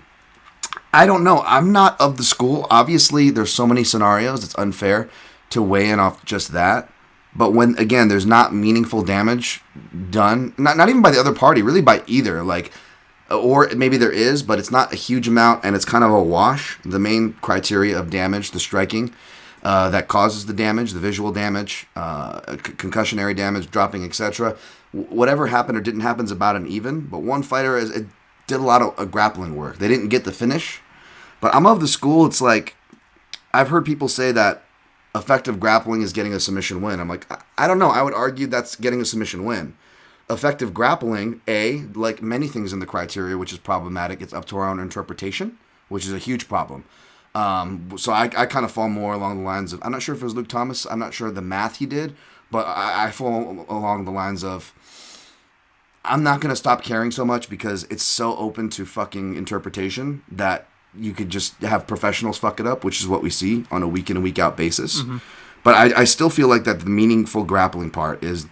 I don't know. I'm not of the school. Obviously, there's so many scenarios. It's unfair to weigh in off just that. But when, again, there's not meaningful damage done, not even by the other party, really by either. Like, or maybe there is, but it's not a huge amount, and it's kind of a wash. The main criteria of damage, the striking that causes the damage, the visual damage, concussionary damage, dropping, etc. Whatever happened or didn't happen is about an even. But one fighter did a lot of grappling work. They didn't get the finish. But I'm of the school, it's like, I've heard people say that effective grappling is getting a submission win. I'm like, I don't know. I would argue that's getting a submission win. Effective grappling, like many things in the criteria, which is problematic, it's up to our own interpretation, which is a huge problem. So I kind of fall more along the lines of, I'm not sure if it was Luke Thomas, I'm not sure the math he did, but I fall along the lines of, I'm not going to stop caring so much because it's so open to fucking interpretation that you could just have professionals fuck it up, which is what we see on a week in and week out basis. Mm-hmm. But I still feel like that the meaningful grappling part is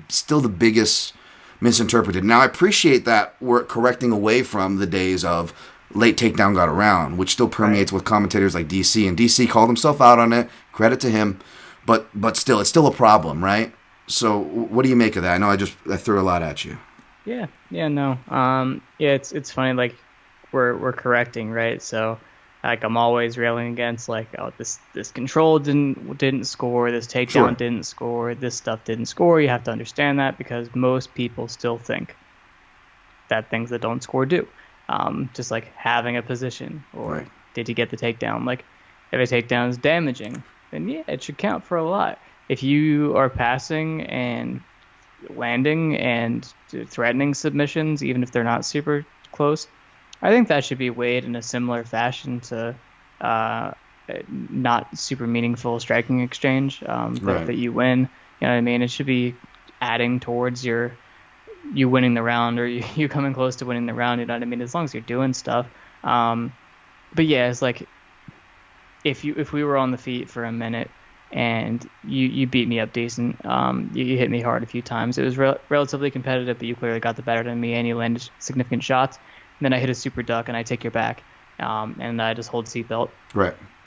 still the biggest misinterpreted. Now, I appreciate that we're correcting away from the days of late takedown got around, which still permeates with commentators like DC. And DC called himself out on it. Credit to him. But still, it's still a problem, right? So what do you make of that? I know I threw a lot at you. Yeah, no. It's funny, like, we're correcting, right? So, like, I'm always railing against, like, oh, this control didn't score, this takedown didn't score, this stuff didn't score. You have to understand that because most people still think that things that don't score do. Just like having a position or did you get the takedown? Like, if a takedown is damaging, then yeah, it should count for a lot. If you are passing and landing and threatening submissions, even if they're not super close, I think that should be weighed in a similar fashion to not super meaningful striking exchange that you win. You know what I mean? It should be adding towards you winning the round or you coming close to winning the round. You know what I mean? As long as you're doing stuff. But yeah, it's like if we were on the feet for a minute and you beat me up decent, you hit me hard a few times. It was relatively competitive, but you clearly got the better than me and you landed significant shots. And then I hit a super duck and I take your back, and I just hold seatbelt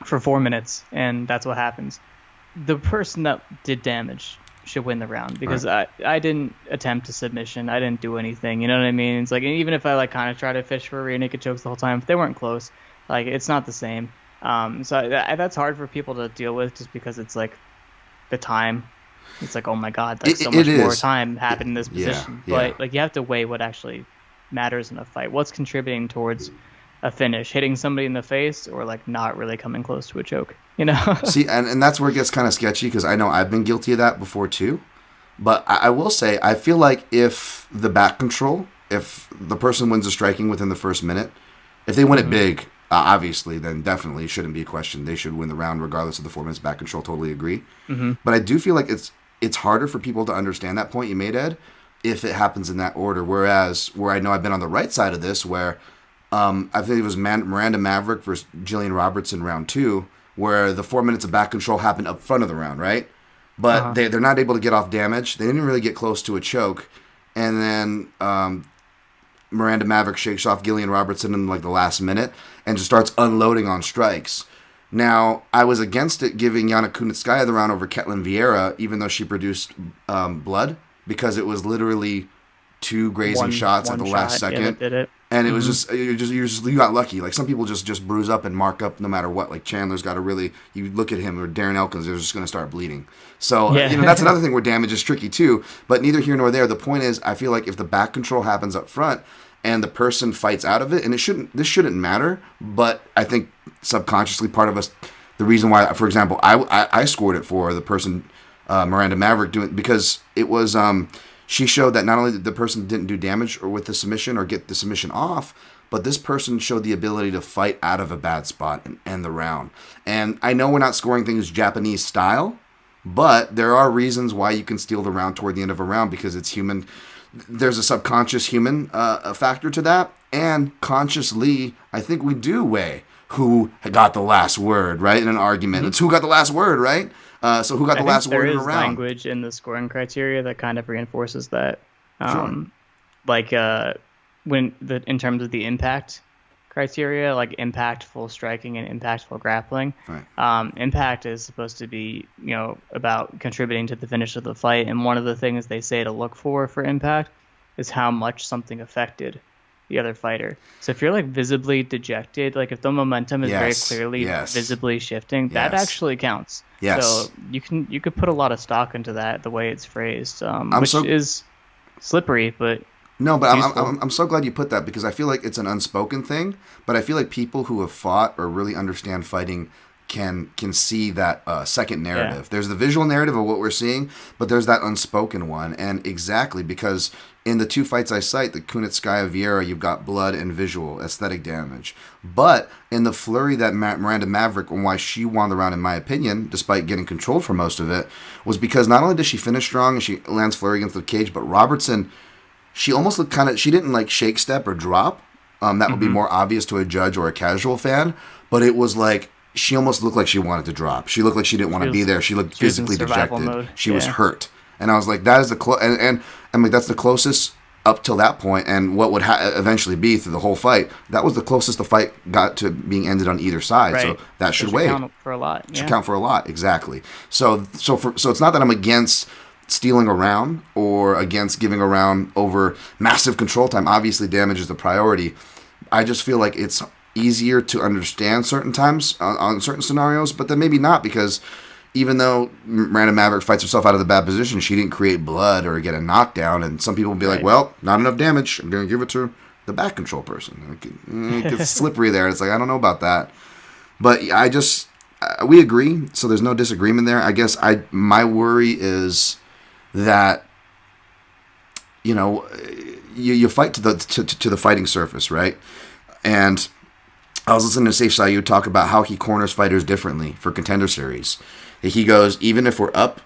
for 4 minutes, and that's what happens. The person that did damage should win the round because I didn't attempt a submission. I didn't do anything. You know what I mean? It's like, even if I like kind of try to fish for rear naked chokes the whole time, if they weren't close, like, it's not the same. So that's hard for people to deal with just because it's like the time. It's like, oh my God, like so much more time happened in this position. But like, you have to weigh what actually matters in a fight. What's contributing towards a finish? Hitting somebody in the face or like not really coming close to a choke, you know? See, and that's where it gets kind of sketchy because I know I've been guilty of that before too. But I will say, I feel like if the back control, if the person wins the striking within the first minute, if they win it big, obviously, then definitely shouldn't be a question. They should win the round regardless of the 4 minutes back control. Totally agree. But I do feel like it's harder for people to understand that point you made, Ed, if it happens in that order. Whereas where I know I've been on the right side of this, where I think it was Miranda Maverick versus Jillian Robertson round 2, where the 4 minutes of back control happened up front of the round, right? But they're not able to get off damage. They didn't really get close to a choke. And then Miranda Maverick shakes off Jillian Robertson in like the last minute and just starts unloading on strikes. Now, I was against it giving Yana Kunitskaya the round over Ketlin Vieira, even though she produced blood, because it was literally 2 grazing shots at the last second. That did it. And it was just you got lucky. Like, some people just bruise up and mark up no matter what. Like, Chandler's got to really, you look at him, or Darren Elkins, they're just going to start bleeding. So, that's another thing where damage is tricky too. But neither here nor there. The point is, I feel like if the back control happens up front and the person fights out of it, and this shouldn't matter, but I think subconsciously part of us, the reason why, for example, I scored it for the person, Miranda Maverick, because it was, she showed that not only did the person didn't do damage or with the submission or get the submission off, but this person showed the ability to fight out of a bad spot and end the round. And I know we're not scoring things Japanese style, but there are reasons why you can steal the round toward the end of a round, because it's human. There's a subconscious human factor to that. And consciously, I think we do weigh who got the last word, right, in an argument. It's who got the last word, right? So who got the last word in a round? There is language in the scoring criteria that kind of reinforces that. Like in terms of the impact criteria, like impactful striking and impactful grappling. Impact is supposed to be, about contributing to the finish of the fight. And one of the things they say to look for impact is how much something affected the other fighter. So if you're like visibly dejected, like if the momentum is very clearly visibly shifting, that actually counts. Yes. So you could put a lot of stock into that, the way it's phrased, which is slippery, but no, but I'm so glad you put that, because I feel like it's an unspoken thing, but I feel like people who have fought or really understand fighting can see that second narrative. Yeah. There's the visual narrative of what we're seeing, but there's that unspoken one. And exactly, because in the 2 fights I cite, the Kunitskaya Vieira, you've got blood and visual aesthetic damage. But in the flurry that Miranda Maverick, and why she won the round in my opinion, despite getting controlled for most of it, was because not only does she finish strong and she lands flurry against the cage, but Robertson, she almost looked she didn't like shake step or drop. That would be more obvious to a judge or a casual fan, but it was like, she almost looked like she wanted to drop. She looked like she didn't want to be there. She looked physically dejected. Mode. She was hurt. And I was like, that is the and I'm like, that's the closest up till that point, and what would eventually be through the whole fight. That was the closest the fight got to being ended on either side. Right. So that should weigh. Count for a lot. Should count for a lot, exactly. So it's not that I'm against stealing a round or against giving a round over massive control time. Obviously, damage is the priority. I just feel like it's easier to understand certain times on certain scenarios, but then maybe not, because even though Miranda Maverick fights herself out of the bad position, she didn't create blood or get a knockdown, and some people will be like, well, not enough damage, I'm going to give it to the back control person. It gets slippery there. It's like, I don't know about that. But we agree, so there's no disagreement there. I guess my worry is that, you fight to the fighting surface, right? And I was listening to Saif Sayud talk about how he corners fighters differently for Contender Series. He goes, even if we're up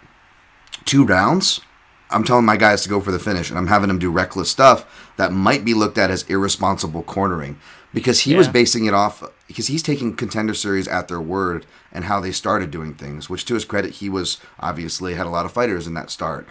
2 rounds, I'm telling my guys to go for the finish, and I'm having them do reckless stuff that might be looked at as irresponsible cornering, because he was basing it off, because he's taking Contender Series at their word and how they started doing things, which to his credit, he was obviously had a lot of fighters in that start.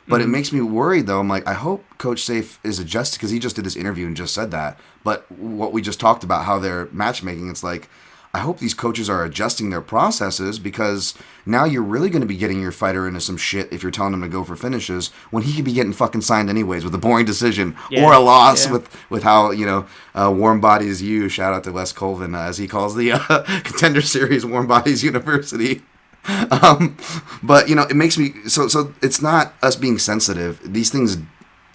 But it makes me worried, though. I'm like, I hope Coach Saif is adjusted, because he just did this interview and just said that. But what we just talked about, how they're matchmaking, it's like, I hope these coaches are adjusting their processes, because now you're really going to be getting your fighter into some shit if you're telling him to go for finishes, when he could be getting fucking signed anyways with a boring decision or a loss with how, Warm Bodies U, shout out to Wes Colvin, as he calls the Contender Series, Warm Bodies University. But it makes me so it's not us being sensitive. These things,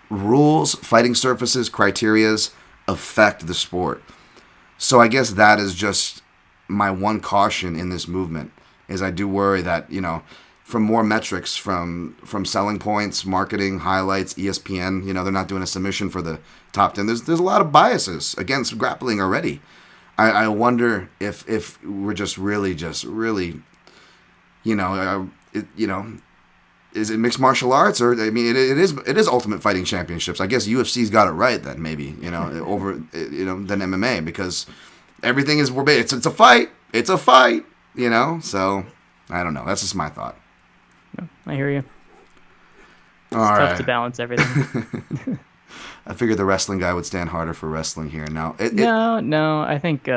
rules, fighting surfaces, criterias affect the sport. So I guess that is just my one caution in this movement, is I do worry that, from more metrics, from selling points, marketing, highlights, ESPN, they're not doing a submission for the top 10. There's a lot of biases against grappling already. I wonder if we're just really is it mixed martial arts, or it is Ultimate Fighting Championships. I guess UFC's got it right then, maybe over than MMA, because everything is it's a fight. It's a fight, So I don't know. That's just my thought. I hear you. It's tough to balance everything. I figured the wrestling guy would stand harder for wrestling here. Now, no. I think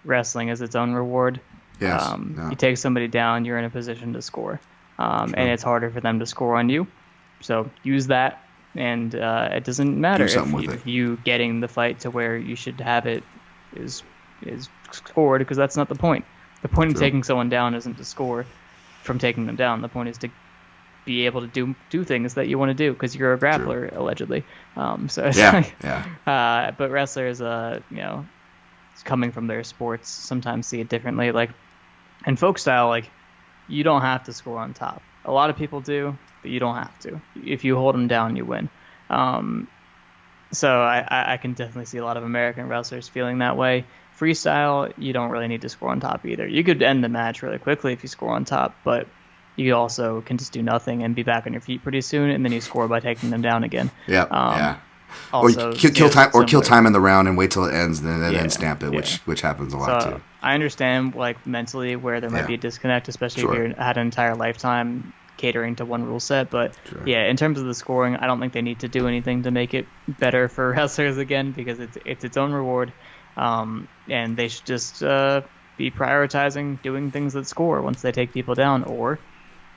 wrestling is its own reward. Yes. You take somebody down, you're in a position to score, and it's harder for them to score on you. So use that, and it doesn't matter if you getting the fight to where you should have it is scored, because that's not the point. The point of taking someone down isn't to score from taking them down. The point is to be able to do things that you want to do, because you're a grappler, allegedly. So it's but wrestlers, coming from their sports, sometimes see it differently. Like in folk style, you don't have to score on top. A lot of people do, but you don't have to. If you hold them down, you win. So I can definitely see a lot of American wrestlers feeling that way. Freestyle, you don't really need to score on top either. You could end the match really quickly if you score on top, but you also can just do nothing and be back on your feet pretty soon, and then you score by taking them down again. Also, or kill time in the round and wait till it ends, and then stamp it, which happens a lot too. I understand mentally where there might be a disconnect, especially if you had an entire lifetime catering to one rule set. But in terms of the scoring, I don't think they need to do anything to make it better for wrestlers again, because it's its own reward, and they should just be prioritizing doing things that score once they take people down. Or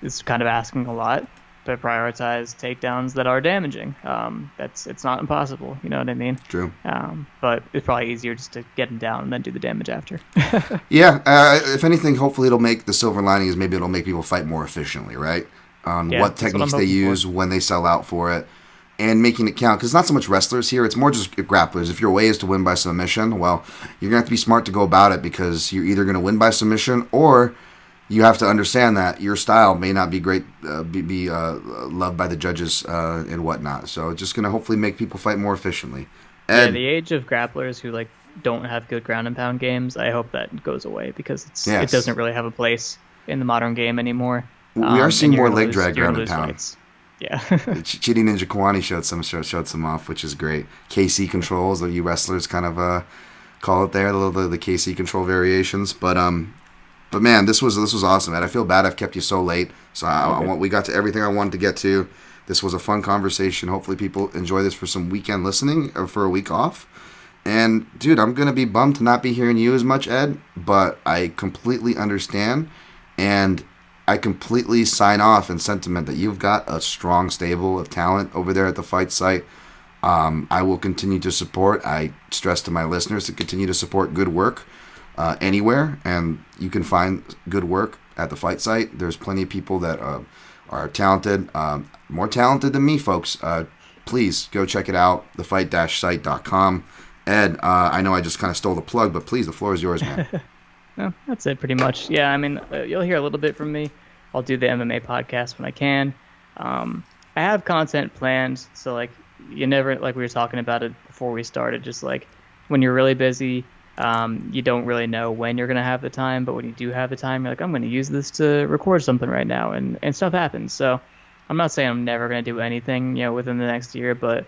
it's kind of asking a lot. prioritize takedowns that are damaging. It's not impossible. You know what I mean? True. But it's probably easier just to get them down and then do the damage after. Yeah. If anything, hopefully it'll make the silver lining is maybe it'll make people fight more efficiently, right? On what techniques they use, when they sell out for it, and making it count. Because it's not so much wrestlers here; it's more just grapplers. If your way is to win by submission, well, you're gonna have to be smart to go about it because you're either gonna win by submission or you have to understand that your style may not be great, be loved by the judges and whatnot. So it's just going to hopefully make people fight more efficiently. Ed, the age of grapplers who don't have good ground and pound games, I hope that goes away because it doesn't really have a place in the modern game anymore. We are seeing more leg drag ground and pound. Fights. Yeah. Chitty Ninja Kiwani showed some off, which is great. KC controls, the you wrestlers kind of call it there, the KC control variations, But man, this was awesome, Ed. I feel bad I've kept you so late. So we got to everything I wanted to get to. This was a fun conversation. Hopefully people enjoy this for some weekend listening or for a week off. And dude, I'm gonna be bummed to not be hearing you as much, Ed. But I completely understand, and I completely sign off in sentiment that you've got a strong stable of talent over there at the fight site. I will continue to support. I stress to my listeners to continue to support good work. Anywhere, and you can find good work at the fight site. There's plenty of people that are talented, more talented than me, folks. Please go check it out, thefight-site.com. Ed, I know I just kind of stole the plug, but please, the floor is yours, man. No, that's it pretty much. Yeah, I mean, you'll hear a little bit from me. I'll do the MMA podcast when I can. I have content planned, so you never, we were talking about it before we started, just when you're really busy, you don't really know when you're going to have the time, but when you do have the time, you're I'm going to use this to record something right now, and stuff happens. So I'm not saying I'm never going to do anything, within the next year, but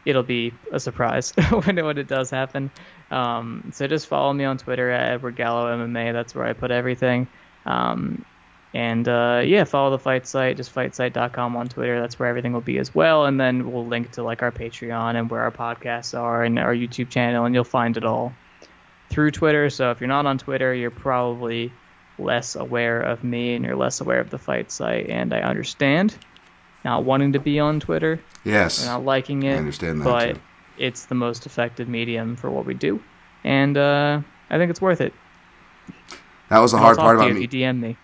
it'll be a surprise when it does happen. So just follow me on Twitter at Edward Gallo MMA. That's where I put everything. Follow the fight site, just fightsite.com on Twitter. That's where everything will be as well. And then we'll link to our Patreon and where our podcasts are and our YouTube channel, and you'll find it all through Twitter. So if you're not on Twitter, you're probably less aware of me and you're less aware of the fight site. And I understand not wanting to be on Twitter. Yes. Or not liking it. I understand that but too. It's the most effective medium for what we do. And I think it's worth it. That was the hard part about me. If you DM me.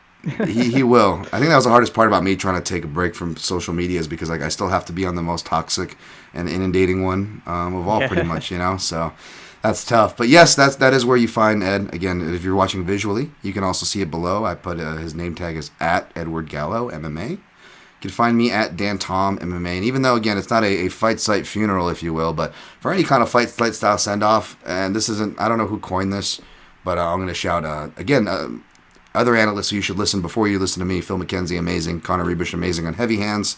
he will. I think that was the hardest part about me trying to take a break from social media is because I still have to be on the most toxic and inundating one of all, pretty much, So that's tough. But yes, that is where you find Ed. Again, if you're watching visually, you can also see it below. I put his name tag is at Edward Gallo MMA. You can find me at Dan Tom MMA. And even though, again, it's not a fight site funeral, if you will, but for any kind of fight style send off, and this isn't, I don't know who coined this, but I'm going to shout again. Other analysts who you should listen before you listen to me. Phil McKenzie, amazing. Connor Rebish, amazing on heavy hands.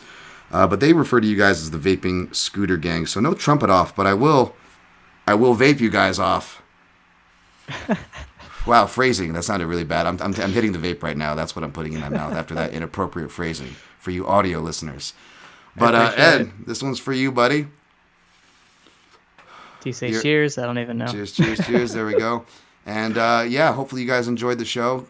But they refer to you guys as the vaping scooter gang. So no trumpet off, but I will vape you guys off. Wow, phrasing. That sounded really bad. I'm hitting the vape right now. That's what I'm putting in my mouth after that inappropriate phrasing for you audio listeners. But Ed, this one's for you, buddy. Do you say cheers? I don't even know. Cheers. There we go. And hopefully you guys enjoyed the show.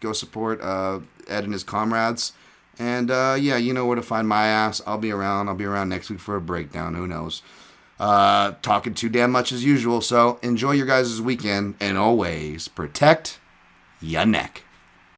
Go support Ed and his comrades. And you know where to find my ass. I'll be around. I'll be around next week for a breakdown. Who knows? Talking too damn much as usual. So enjoy your guys' weekend. And always protect your neck.